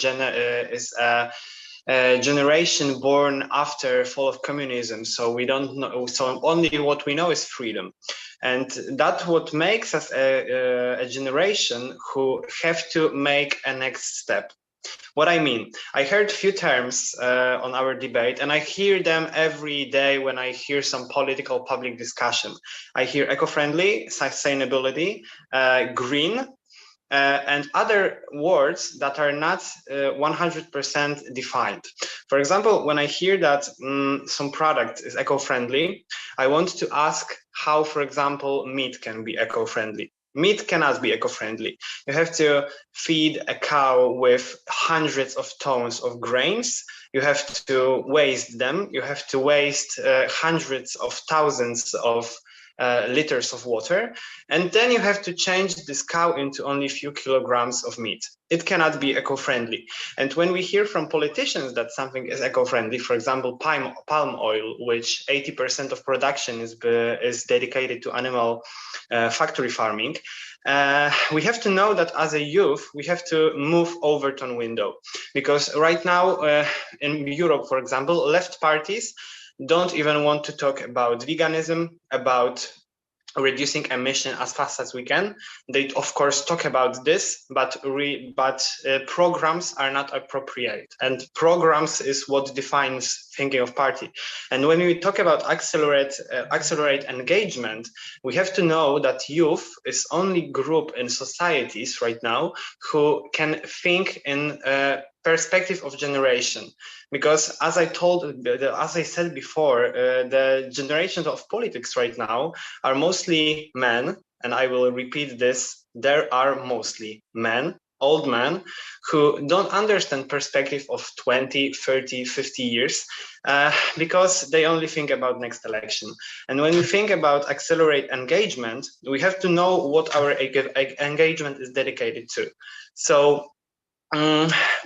generation born after fall of communism. So we don't know. So only what we know is freedom, and that's what makes us a generation who have to make a next step. What I mean, I heard a few terms on our debate, and I hear them every day when I hear some political public discussion. I hear eco-friendly, sustainability, green, and other words that are not 100% defined. For example, when I hear that some product is eco-friendly, I want to ask how, for example, meat can be eco-friendly. Meat cannot be eco-friendly. You have to feed a cow with hundreds of tons of grains. You have to waste them. You have to waste hundreds of thousands of liters of water. And then you have to change this cow into only a few kilograms of meat. It cannot be eco-friendly. And when we hear from politicians that something is eco-friendly, for example, palm oil, which 80% of production is dedicated to animal factory farming, we have to know that as a youth, we have to move Overton window. Because right now in Europe, for example, left parties don't even want to talk about veganism, about reducing emission as fast as we can. They of course talk about this, but programs are not appropriate, and programs is what defines thinking of party. And when we talk about accelerate engagement, we have to know that youth is only group in societies right now who can think in perspective of generation, because as I said before, the generations of politics right now are mostly men, and I will repeat this, there are mostly men, old men, who don't understand perspective of 20, 30, 50 years, because they only think about next election. And when we think about accelerate engagement, we have to know what our engagement is dedicated to. So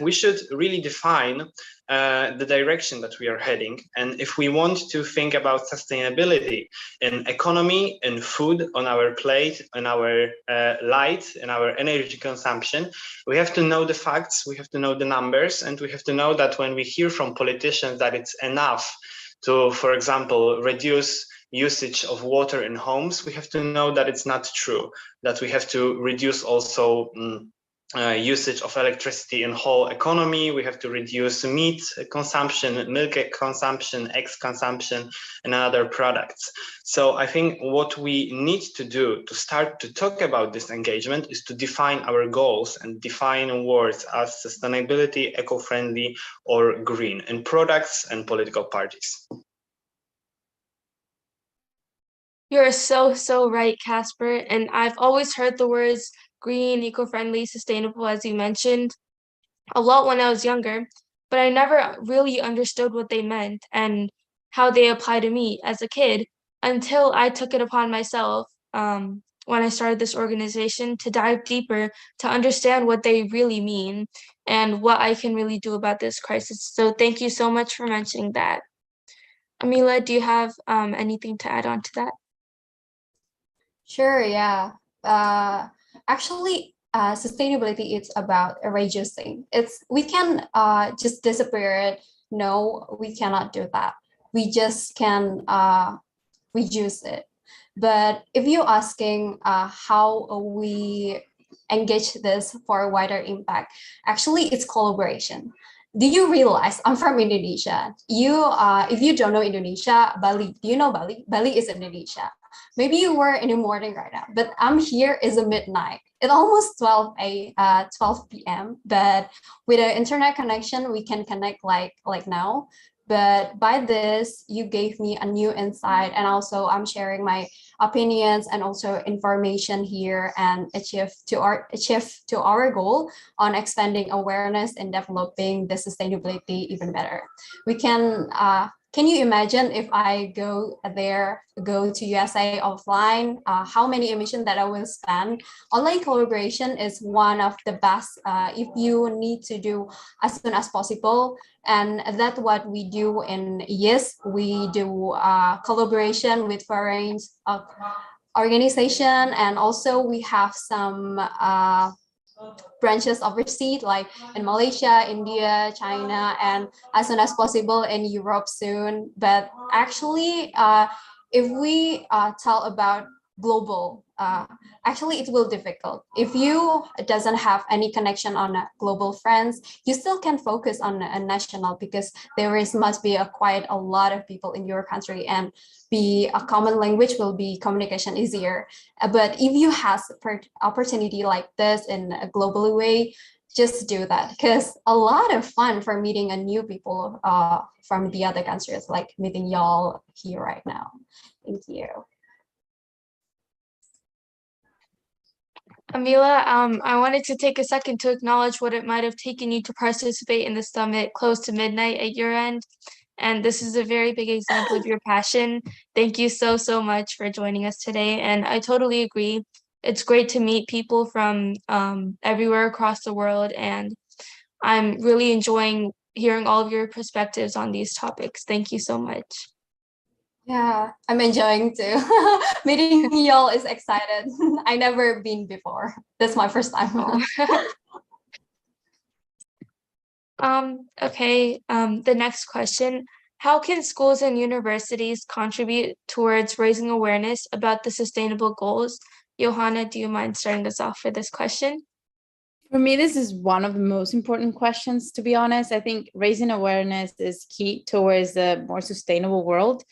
we should really define the direction that we are heading. And if we want to think about sustainability in economy, in food, on our plate, in our light, in our energy consumption, we have to know the facts, we have to know the numbers, and we have to know that when we hear from politicians that it's enough to, for example, reduce usage of water in homes, we have to know that it's not true, that we have to reduce also usage of electricity in whole economy. We have to reduce meat consumption, milk consumption, eggs consumption, and other products. So I think what we need to do to start to talk about this engagement is to define our goals and define words as sustainability, eco-friendly, or green in products and political parties. You're so right, Casper. And I've always heard the words green, eco-friendly, sustainable, as you mentioned, a lot when I was younger, but I never really understood what they meant and how they apply to me as a kid until I took it upon myself when I started this organization to dive deeper to understand what they really mean and what I can really do about this crisis. So thank you so much for mentioning that. Amila, do you have anything to add on to that? Sure, yeah. Actually, sustainability is about reducing. We can just disappear it. No, we cannot do that. We just can reduce it. But if you're asking how we engage this for a wider impact, actually it's collaboration. Do you realize I'm from Indonesia? If you don't know Indonesia, Bali, do you know Bali? Bali is Indonesia. Maybe you were in the morning right now, but I'm here is a midnight. It's almost 12 p.m. But with an internet connection, we can connect like now. But by this, you gave me a new insight, and also I'm sharing my opinions and also information here and achieve to our goal on expanding awareness and developing the sustainability even better. We can you imagine if I go to USA offline, how many emissions that I will spend? Online collaboration is one of the best if you need to do as soon as possible. And that's what we do in YES. We do collaboration with foreign organization, and also we have some branches overseas, like in Malaysia, India, China, and as soon as possible in Europe soon. But actually, if we tell about global, actually it will difficult. If you doesn't have any connection on global friends, you still can focus on a national, because must be quite a lot of people in your country, and be a common language will be communication easier. But if you have opportunity like this in a global way, just do that, because a lot of fun for meeting a new people from the other countries, like meeting y'all here right now. Thank you. Amila, I wanted to take a second to acknowledge what it might have taken you to participate in the summit close to midnight at your end. And this is a very big example of your passion. Thank you so much for joining us today. And I totally agree. It's great to meet people from everywhere across the world. And I'm really enjoying hearing all of your perspectives on these topics. Thank you so much. Yeah, I'm enjoying too. Meeting y'all is excited. I never been before. That's my first time. Okay, the next question. How can schools and universities contribute towards raising awareness about the sustainable goals? Johanna, do you mind starting us off for this question? For me, this is one of the most important questions, to be honest. I think raising awareness is key towards a more sustainable world.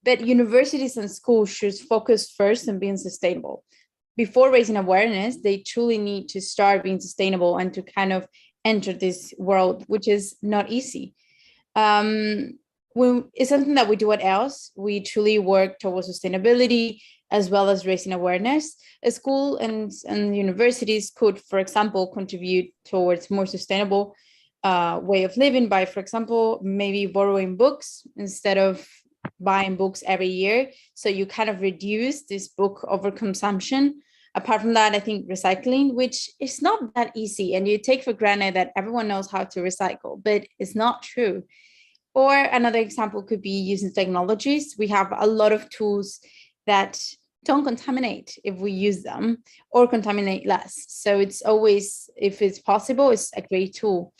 But universities and schools should focus first on being sustainable. Before raising awareness, they truly need to start being sustainable and to kind of enter this world, which is not easy. It's something that we do at ELSE. We truly work towards sustainability as well as raising awareness. A school and universities could, for example, contribute towards more sustainable way of living by, for example, maybe borrowing books instead of buying books every year. So you kind of reduce this book overconsumption. Apart from that, I think recycling, which is not that easy, and you take for granted that everyone knows how to recycle, but it's not true. Or another example could be using technologies. We have a lot of tools that don't contaminate if we use them, or contaminate less. So it's always, if it's possible, it's a great tool.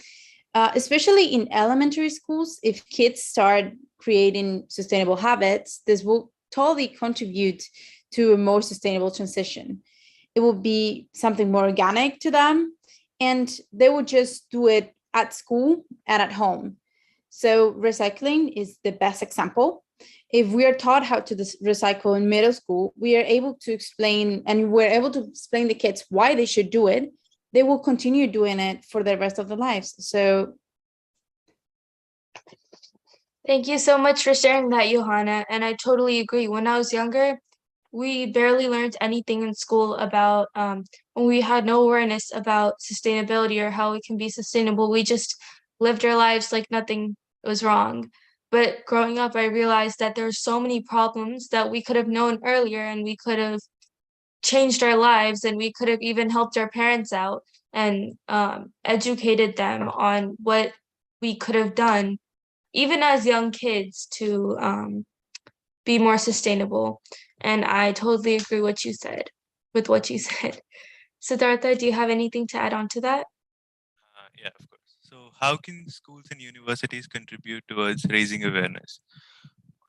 Especially in elementary schools, if kids start creating sustainable habits, this will totally contribute to a more sustainable transition. It will be something more organic to them, and they will just do it at school and at home. So recycling is the best example. If we are taught how to recycle in middle school, we are able to explain, and we're able to explain the kids why they should do it. They will continue doing it for the rest of their lives. So Thank you so much for sharing that, Johanna. And I totally agree. When I was younger, we barely learned anything in school about when we had no awareness about sustainability or how we can be sustainable. We just lived our lives like nothing was wrong. But growing up, I realized that there were so many problems that we could have known earlier, and we could have changed our lives, and we could have even helped our parents out and educated them on what we could have done, even as young kids, to be more sustainable. And I totally agree with what you said. Siddhartha, do you have anything to add on to that? Yeah, of course. So, how can schools and universities contribute towards raising awareness?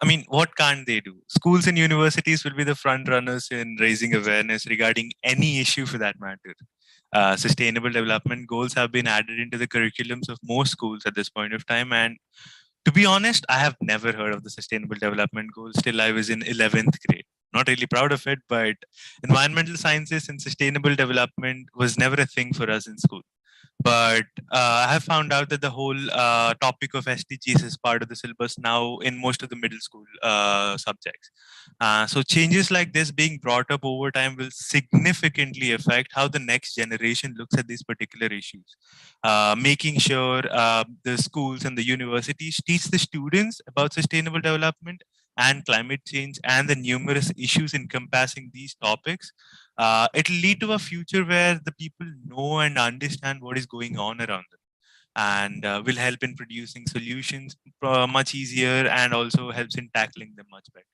I mean, what can't they do? Schools and universities will be the front runners in raising awareness regarding any issue for that matter. Sustainable development goals have been added into the curriculums of most schools at this point of time. And to be honest, I have never heard of the sustainable development goals till I was in 11th grade. Not really proud of it, but environmental sciences and sustainable development was never a thing for us in school. But I have found out that the whole topic of SDGs is part of the syllabus now in most of the middle school subjects. So changes like this being brought up over time will significantly affect how the next generation looks at these particular issues. Making sure the schools and the universities teach the students about sustainable development and climate change and the numerous issues encompassing these topics, it'll lead to a future where the people know and understand what is going on around them, and will help in producing solutions much easier, and also helps in tackling them much better.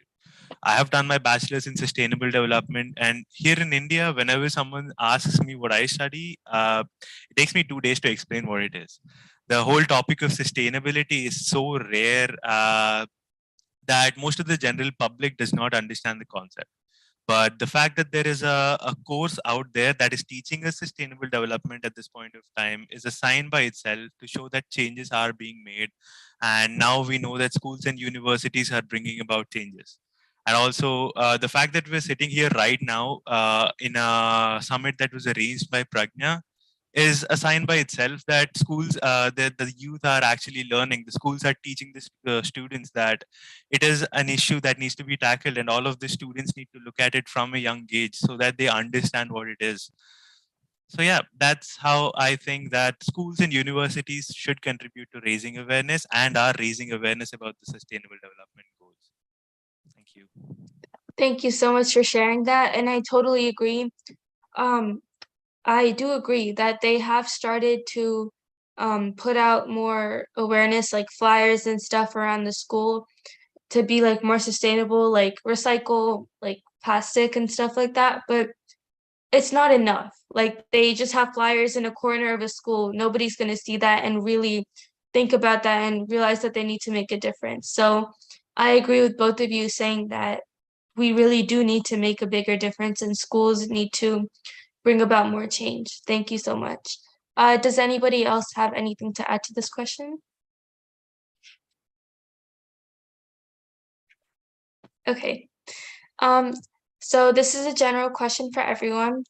I have done my bachelor's in sustainable development, and here in India, whenever someone asks me what I study, it takes me 2 days to explain what it is. The whole topic of sustainability is so rare that most of the general public does not understand the concept. But the fact that there is a course out there that is teaching us sustainable development at this point of time is a sign by itself to show that changes are being made. And now we know that schools and universities are bringing about changes. And also the fact that we're sitting here right now in a summit that was arranged by Pragna is a sign by itself that schools, the youth are actually learning. The schools are teaching the students that it is an issue that needs to be tackled, and all of the students need to look at it from a young age so that they understand what it is. So yeah, that's how I think that schools and universities should contribute to raising awareness and are raising awareness about the sustainable development goals. Thank you. Thank you so much for sharing that. And I totally agree. I do agree that they have started to put out more awareness, like flyers and stuff around the school, to be like more sustainable, like recycle like plastic and stuff like that. But it's not enough. Like they just have flyers in a corner of a school. Nobody's going to see that and really think about that and realize that they need to make a difference. So I agree with both of you saying that we really do need to make a bigger difference and schools need to bring about more change. Thank you so much. Does anybody else have anything to add to this question? Okay. So this is a general question for everyone.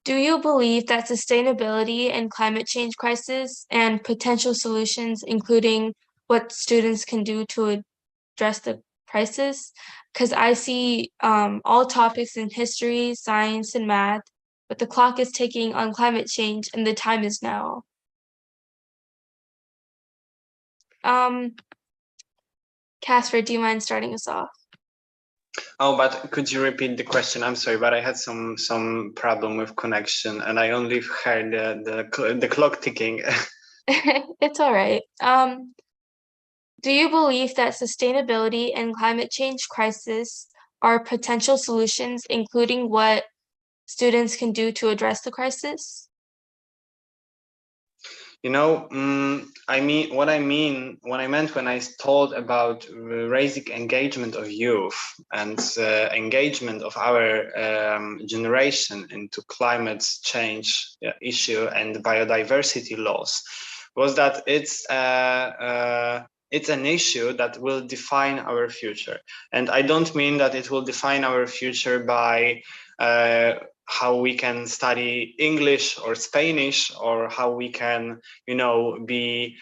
Do you believe that sustainability and climate change crisis and potential solutions, including what students can do to address the crisis? Because I see all topics in history, science, and math, but the clock is ticking on climate change and the time is now. Casper, do you mind starting us off? Oh, but could you repeat the question? I'm sorry, but I had some problem with connection, and I only heard the clock ticking. It's all right. Do you believe that sustainability and climate change crisis are potential solutions, including what students can do to address the crisis? You know, what I meant when I told about raising engagement of youth and engagement of our generation into climate change issue and biodiversity loss was that it's an issue that will define our future. And I don't mean that it will define our future by how we can study English or Spanish, or how we can, be,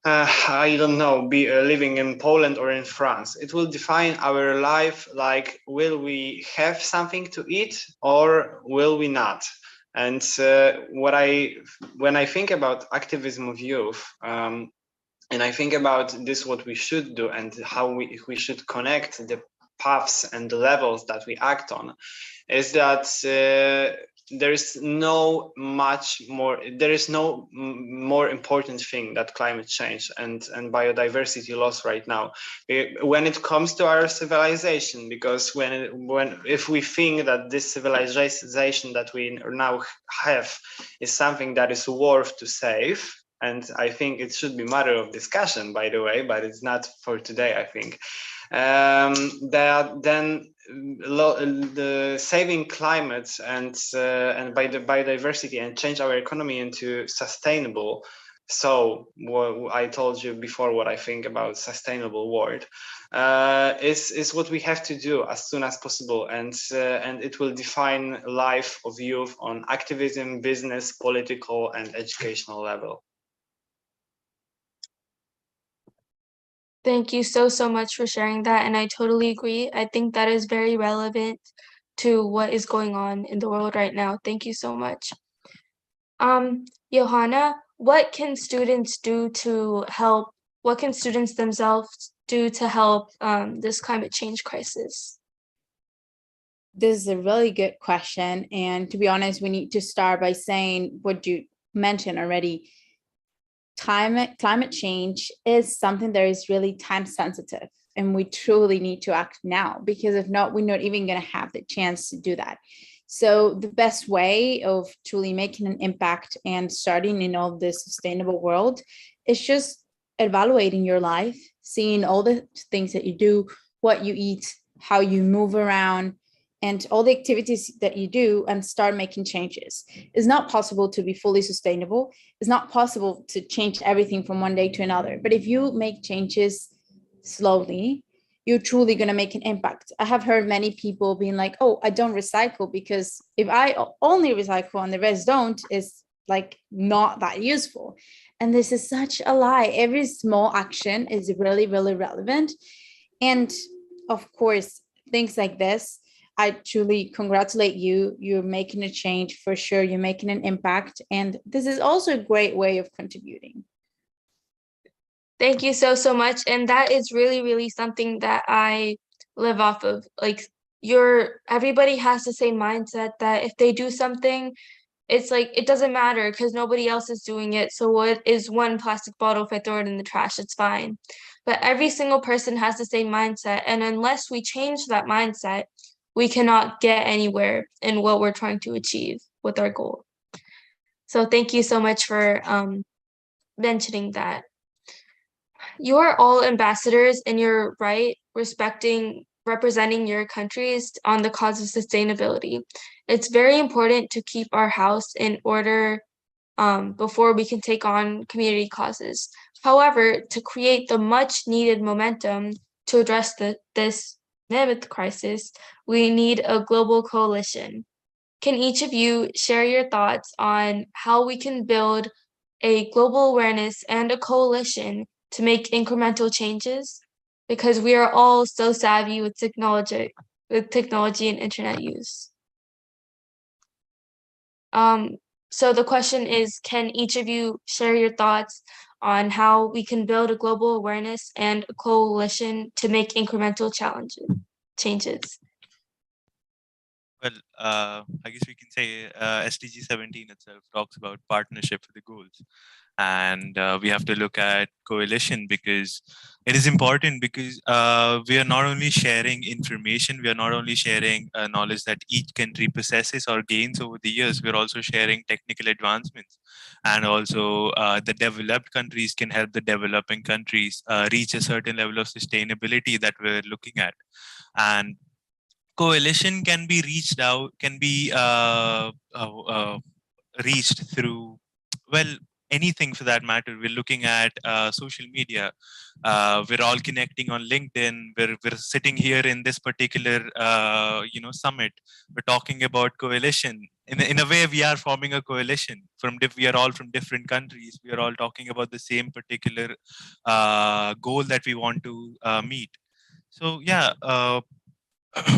I don't know, be living in Poland or in France. It will define our life, like, will we have something to eat or will we not? And when I think about activism of youth, and I think about this, what we should do and how we should connect the paths and the levels that we act on, is that there is no more important thing than climate change and biodiversity loss right now when it comes to our civilization. Because if we think that this civilization that we now have is something that is worth to save, and I think it should be matter of discussion, by the way, but it's not for today, I think, that then the saving climate and by the biodiversity and change our economy into sustainable. So what I told you before, what I think about sustainable world, is what we have to do as soon as possible, and it will define life of youth on activism, business, political, and educational level. Thank you so much for sharing that, and I totally agree. I think that is very relevant to what is going on in the world right now. Thank you so much. Johanna, what can students do to help? What can students themselves do to help this climate change crisis? This is a really good question. And to be honest, we need to start by saying what you mentioned already. Climate change is something that is really time sensitive, and we truly need to act now, because if not, we're not even going to have the chance to do that. So the best way of truly making an impact and starting in all this sustainable world is just evaluating your life, seeing all the things that you do, what you eat, how you move around, and all the activities that you do, and start making changes. It's not possible to be fully sustainable. It's not possible to change everything from one day to another. But if you make changes slowly, you're truly going to make an impact. I have heard many people being like, oh, I don't recycle because if I only recycle and the rest don't, it's like not that useful. And this is such a lie. Every small action is really, really relevant. And of course, things like this, I truly congratulate you. You're making a change for sure. You're making an impact. And this is also a great way of contributing. Thank you so much. And that is really something that I live off of. Like, everybody has the same mindset that if they do something, it's like, it doesn't matter because nobody else is doing it. So what is one plastic bottle? If I throw it in the trash, it's fine. But every single person has the same mindset. And unless we change that mindset, we cannot get anywhere in what we're trying to achieve with our goal. So thank you so much for mentioning that. You are all ambassadors in your right, representing your countries on the cause of sustainability. It's very important to keep our house in order before we can take on community causes. However, to create the much needed momentum to address this mammoth crisis, we need a global coalition. Can each of you share your thoughts on how we can build a global awareness and a coalition to make incremental changes? Because we are all so savvy with technology and internet use. So the question is, can each of you share your thoughts on how we can build a global awareness and a coalition to make incremental changes? Well, I guess we can say SDG 17 itself talks about partnership for the goals. And we have to look at coalition because it is important because we are not only sharing information, we are not only sharing knowledge that each country possesses or gains over the years, we're also sharing technical advancements. And also the developed countries can help the developing countries reach a certain level of sustainability that we're looking at. And coalition can be reached through, well, anything for that matter. We're looking at social media. We're all connecting on LinkedIn. We're sitting here in this particular summit. We're talking about coalition. In a way, we are forming a coalition. We are all from different countries. We are all talking about the same particular goal that we want to meet. So yeah,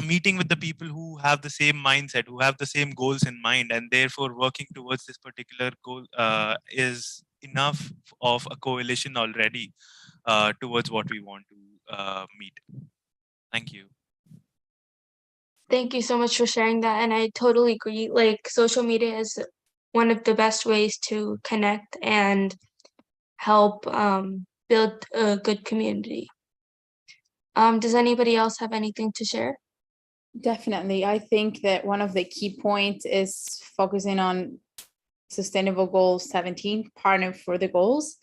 meeting with the people who have the same mindset, who have the same goals in mind, and therefore working towards this particular goal is enough of a coalition already towards what we want to meet. Thank you. Thank you so much for sharing that. And I totally agree. Like, social media is one of the best ways to connect and help build a good community. Does anybody else have anything to share? Definitely. I think that one of the key points is focusing on Sustainable Goal 17, partner for the goals.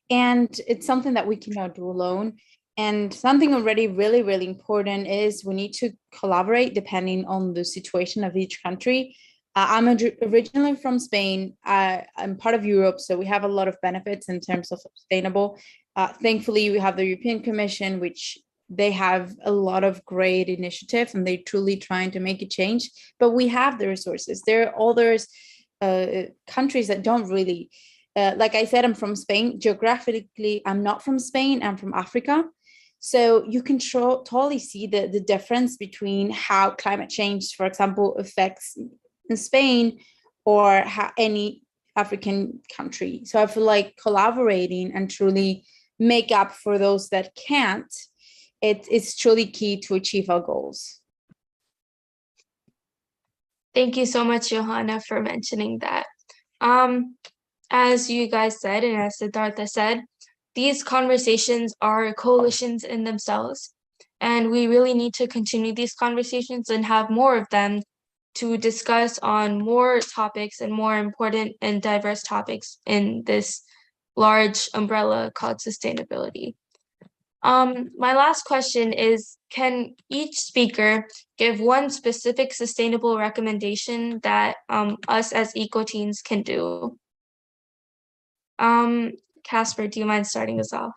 And it's something that we cannot do alone. And something already really, really important is we need to collaborate depending on the situation of each country. I'm originally from Spain. I'm part of Europe, so we have a lot of benefits in terms of sustainable. Thankfully, we have the European Commission, which they have a lot of great initiatives and they're truly trying to make a change. But we have the resources. There are others countries that don't really, like I said, I'm from Spain. Geographically, I'm not from Spain, I'm from Africa. So you can totally see the difference between how climate change, for example, affects in Spain or how any African country. So I feel like collaborating and truly make up for those that can't, it's truly key to achieve our goals. Thank you so much, Johanna, for mentioning that. As you guys said, and as Siddhartha said, these conversations are coalitions in themselves, and we really need to continue these conversations and have more of them to discuss on more topics and more important and diverse topics in this large umbrella called sustainability. My last question is, can each speaker give one specific sustainable recommendation that us as EcoTeens can do? Casper, do you mind starting us off?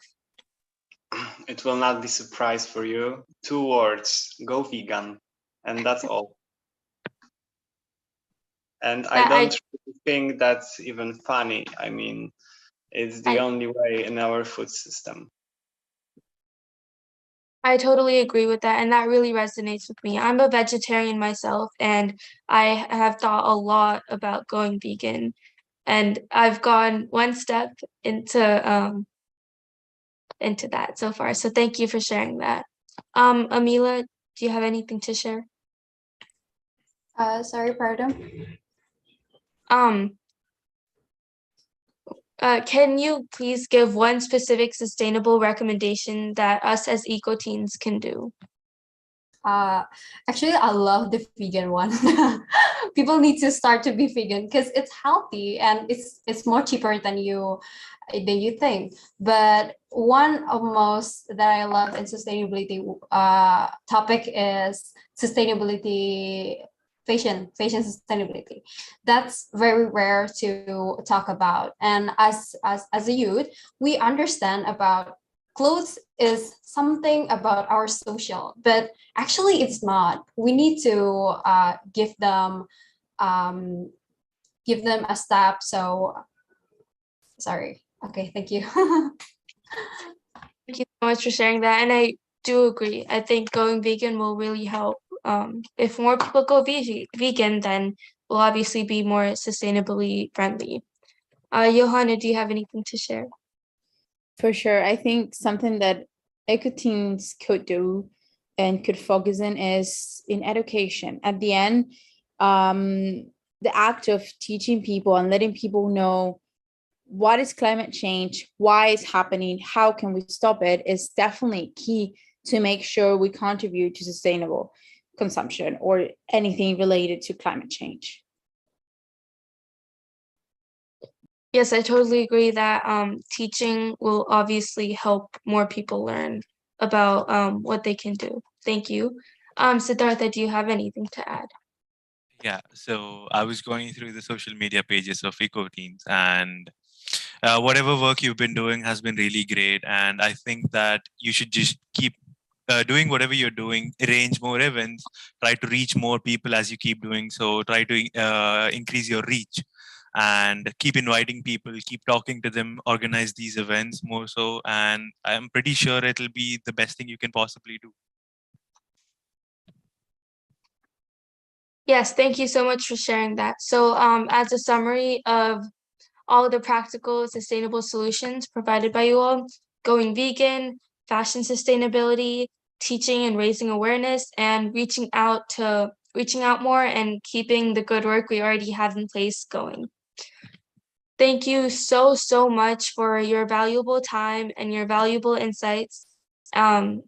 It will not be a surprise for you. 2 words, go vegan. And that's all. And I don't really think that's even funny. I mean, it's the only way in our food system. I totally agree with that, and that really resonates with me. I'm a vegetarian myself, and I have thought a lot about going vegan, and I've gone one step into that so far. So thank you for sharing that. Amila, do you have anything to share? Sorry, pardon. Can you please give one specific sustainable recommendation that us as EcoTeens can do? Actually, I love the vegan one. People need to start to be vegan because it's healthy and it's more cheaper than you think. But one of most that I love in sustainability topic is sustainability, fashion sustainability. That's very rare to talk about. And as a youth, we understand about clothes is something about our social, but actually it's not. We need to give them a step. So sorry. Okay, thank you. Thank you so much for sharing that. And I do agree. I think going vegan will really help. If more people go vegan, then we'll obviously be more sustainably friendly. Johanna, do you have anything to share? For sure. I think something that EcoTeens could do and could focus in is in education. At the end, the act of teaching people and letting people know what is climate change, why it's happening, how can we stop it, is definitely key to make sure we contribute to sustainable consumption or anything related to climate change. Yes, I totally agree that teaching will obviously help more people learn about what they can do. Thank you. Siddhartha, do you have anything to add? Yeah, so I was going through the social media pages of EcoTeens, and whatever work you've been doing has been really great. And I think that you should just keep doing whatever you're doing, arrange more events, try to reach more people as you keep doing so, try to increase your reach and keep inviting people, keep talking to them, organize these events more so. And I'm pretty sure it'll be the best thing you can possibly do. Yes, thank you so much for sharing that. So as a summary of all the practical sustainable solutions provided by you all, going vegan, fashion sustainability, teaching and raising awareness, and reaching out more and keeping the good work we already have in place going. Thank you so much for your valuable time and your valuable insights to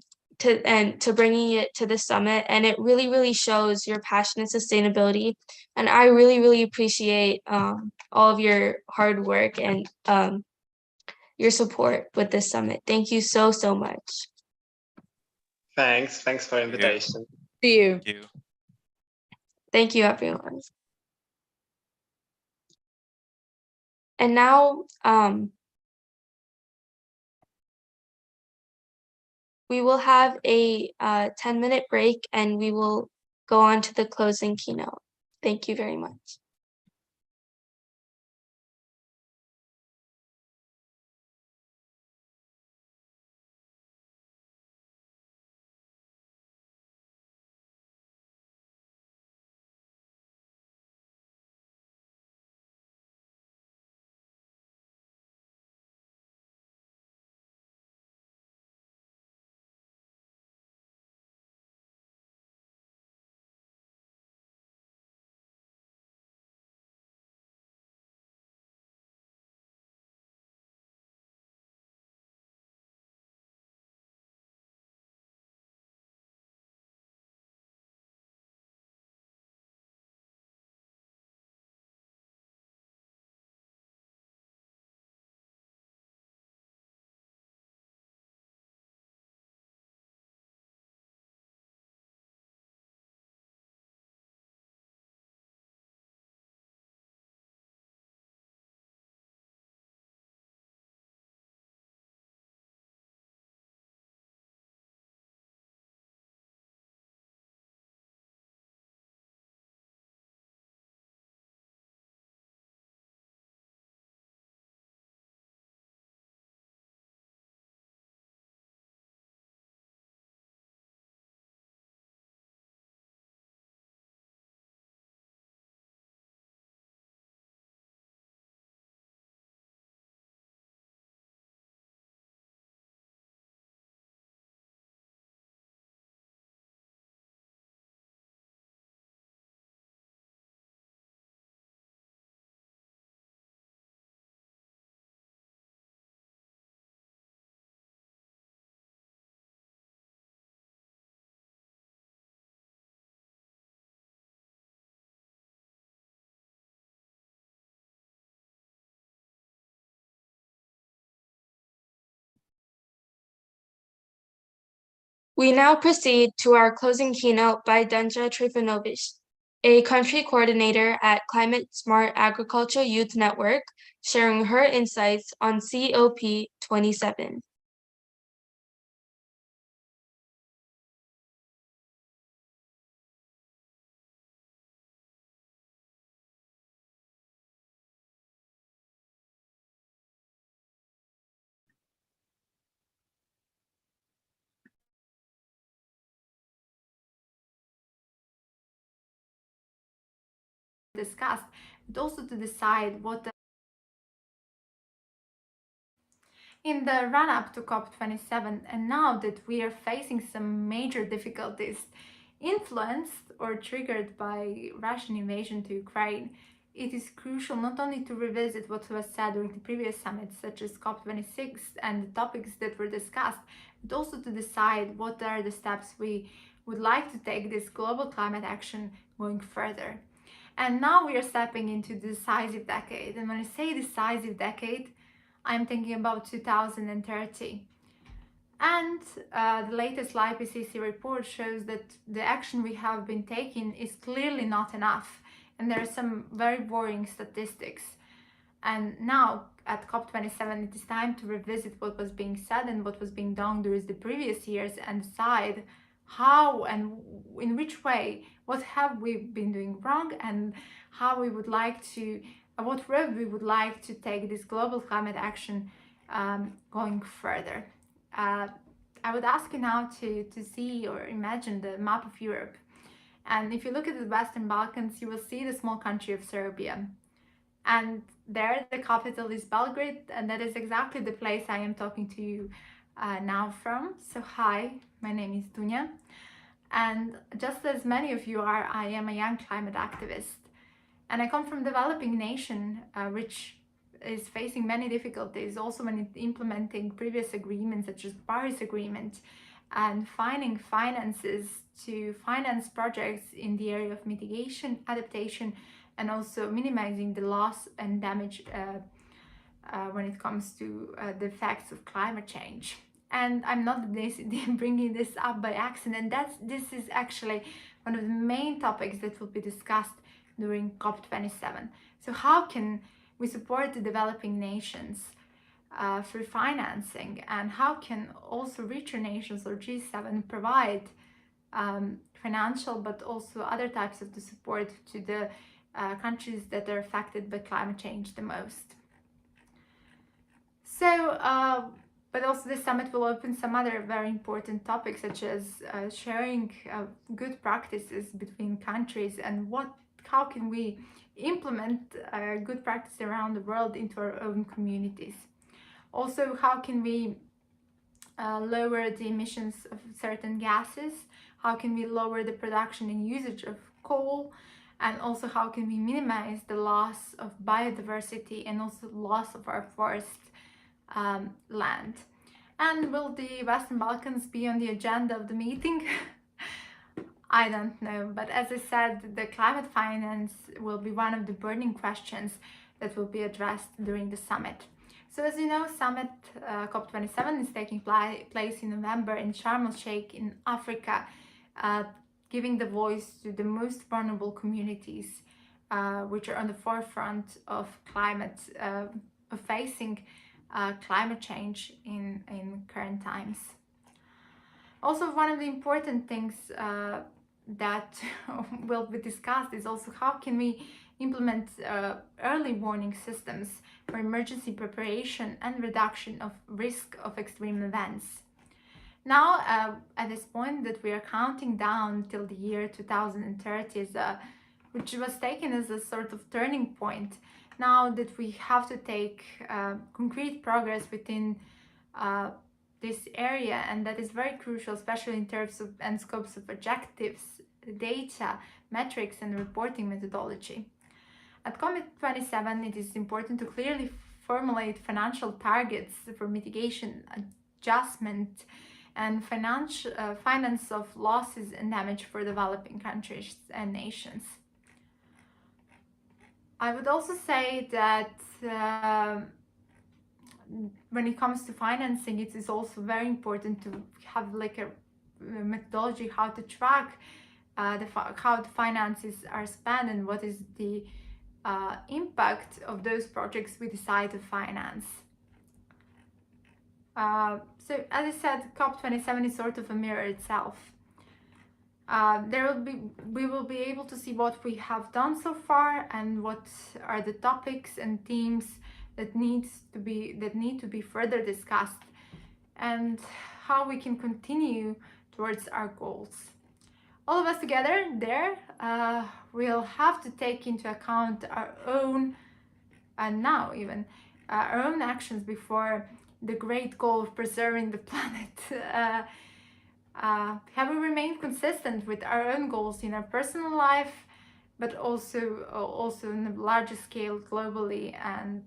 bringing it to the summit. And it really shows your passion and sustainability. And I really appreciate all of your hard work and your support with this summit. Thank you so much. Thanks for the invitation. See you. Thank you. Thank you, everyone. And now we will have a 10-minute break and we will go on to the closing keynote. Thank you very much. We now proceed to our closing keynote by Denja Trifanovich, a country coordinator at Climate Smart Agriculture Youth Network, sharing her insights on COP27. Discussed, but also to decide what in the run-up to COP27, and now that we are facing some major difficulties influenced or triggered by Russian invasion to Ukraine, it is crucial not only to revisit what was said during the previous summits, such as COP26 and the topics that were discussed, but also to decide what are the steps we would like to take this global climate action going further. And now we are stepping into the decisive decade. And when I say decisive decade, I'm thinking about 2030. And the latest IPCC report shows that the action we have been taking is clearly not enough. And there are some very worrying statistics. And now at COP27, it is time to revisit what was being said and what was being done during the previous years and decide how and in which way, what have we been doing wrong, and how we would like to, what road we would like to take this global climate action going further. I would ask you now to see or imagine the map of Europe. And if you look at the Western Balkans, you will see the small country of Serbia. And there the capital is Belgrade, and that is exactly the place I am talking to you now from. So hi, my name is Dunja, and just as many of you are, I am a young climate activist, and I come from a developing nation which is facing many difficulties also when implementing previous agreements such as Paris Agreement and finding finances to finance projects in the area of mitigation, adaptation, and also minimizing the loss and damage when it comes to the effects of climate change. And I'm not bringing this up by accident. This is actually one of the main topics that will be discussed during COP27. So how can we support the developing nations through financing, and how can also richer nations or G7 provide financial but also other types of the support to the countries that are affected by climate change the most. So, but also this summit will open some other very important topics such as sharing good practices between countries and how can we implement good practice around the world into our own communities. Also, how can we lower the emissions of certain gases? How can we lower the production and usage of coal? And also how can we minimize the loss of biodiversity and also loss of our forest land? And will the Western Balkans be on the agenda of the meeting? I don't know, but as I said, the climate finance will be one of the burning questions that will be addressed during the summit. So as you know, summit COP27 is taking place in November in Sharm el-Sheikh in Africa, giving the voice to the most vulnerable communities which are on the forefront of facing climate change in current times. Also, one of the important things that will be discussed is also how can we implement early warning systems for emergency preparation and reduction of risk of extreme events. Now, at this point that we are counting down till the year 2030, which was taken as a sort of turning point, now that we have to take concrete progress within this area, and that is very crucial, especially in terms of and scopes of objectives, data, metrics, and reporting methodology. At COP27, it is important to clearly formulate financial targets for mitigation, adjustment, and finance of losses and damage for developing countries and nations. I would also say that when it comes to financing, it is also very important to have like a methodology, how to track how the finances are spent and what is the impact of those projects we decide to finance. So as I said, COP27 is sort of a mirror itself. We will be able to see what we have done so far and what are the topics and themes that need to be further discussed, and how we can continue towards our goals. All of us together there will have to take into account our own, and now even our own actions before the great goal of preserving the planet. Have we remained consistent with our own goals in our personal life, but also in a larger scale globally? And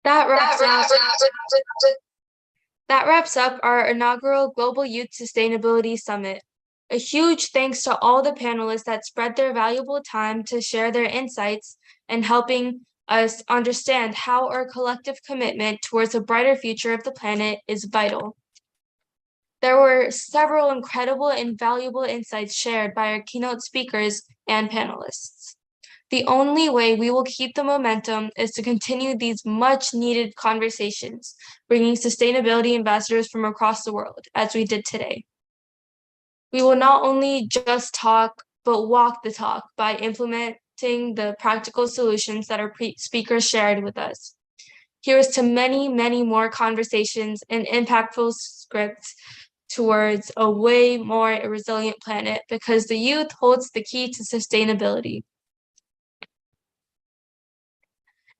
That wraps up our inaugural Global Youth Sustainability Summit. A huge thanks to all the panelists that spread their valuable time to share their insights and helping us understand how our collective commitment towards a brighter future of the planet is vital. There were several incredible and valuable insights shared by our keynote speakers and panelists. The only way we will keep the momentum is to continue these much needed conversations, bringing sustainability ambassadors from across the world, as we did today. We will not only just talk, but walk the talk by implementing the practical solutions that our speakers shared with us. Here's to many, many more conversations and impactful scripts towards a way more resilient planet, because the youth holds the key to sustainability.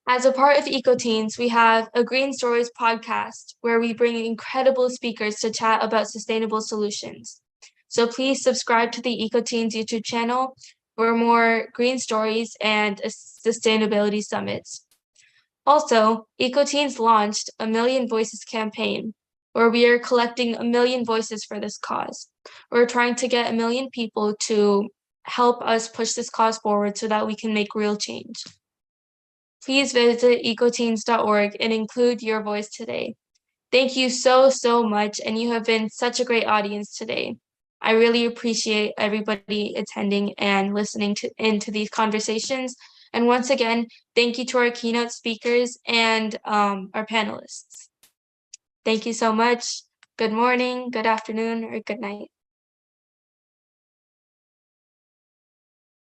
As a part of EcoTeens, we have a Green Stories podcast where we bring incredible speakers to chat about sustainable solutions. So please subscribe to the EcoTeens YouTube channel for more green stories and sustainability summits. Also, EcoTeens launched a Million Voices campaign, where we are collecting 1 million voices for this cause. We're trying to get 1 million people to help us push this cause forward so that we can make real change. Please visit ecoteens.org and include your voice today. Thank you so, so much, and you have been such a great audience today. I really appreciate everybody attending and listening into these conversations. And once again, thank you to our keynote speakers and our panelists. Thank you so much. Good morning, good afternoon, or good night.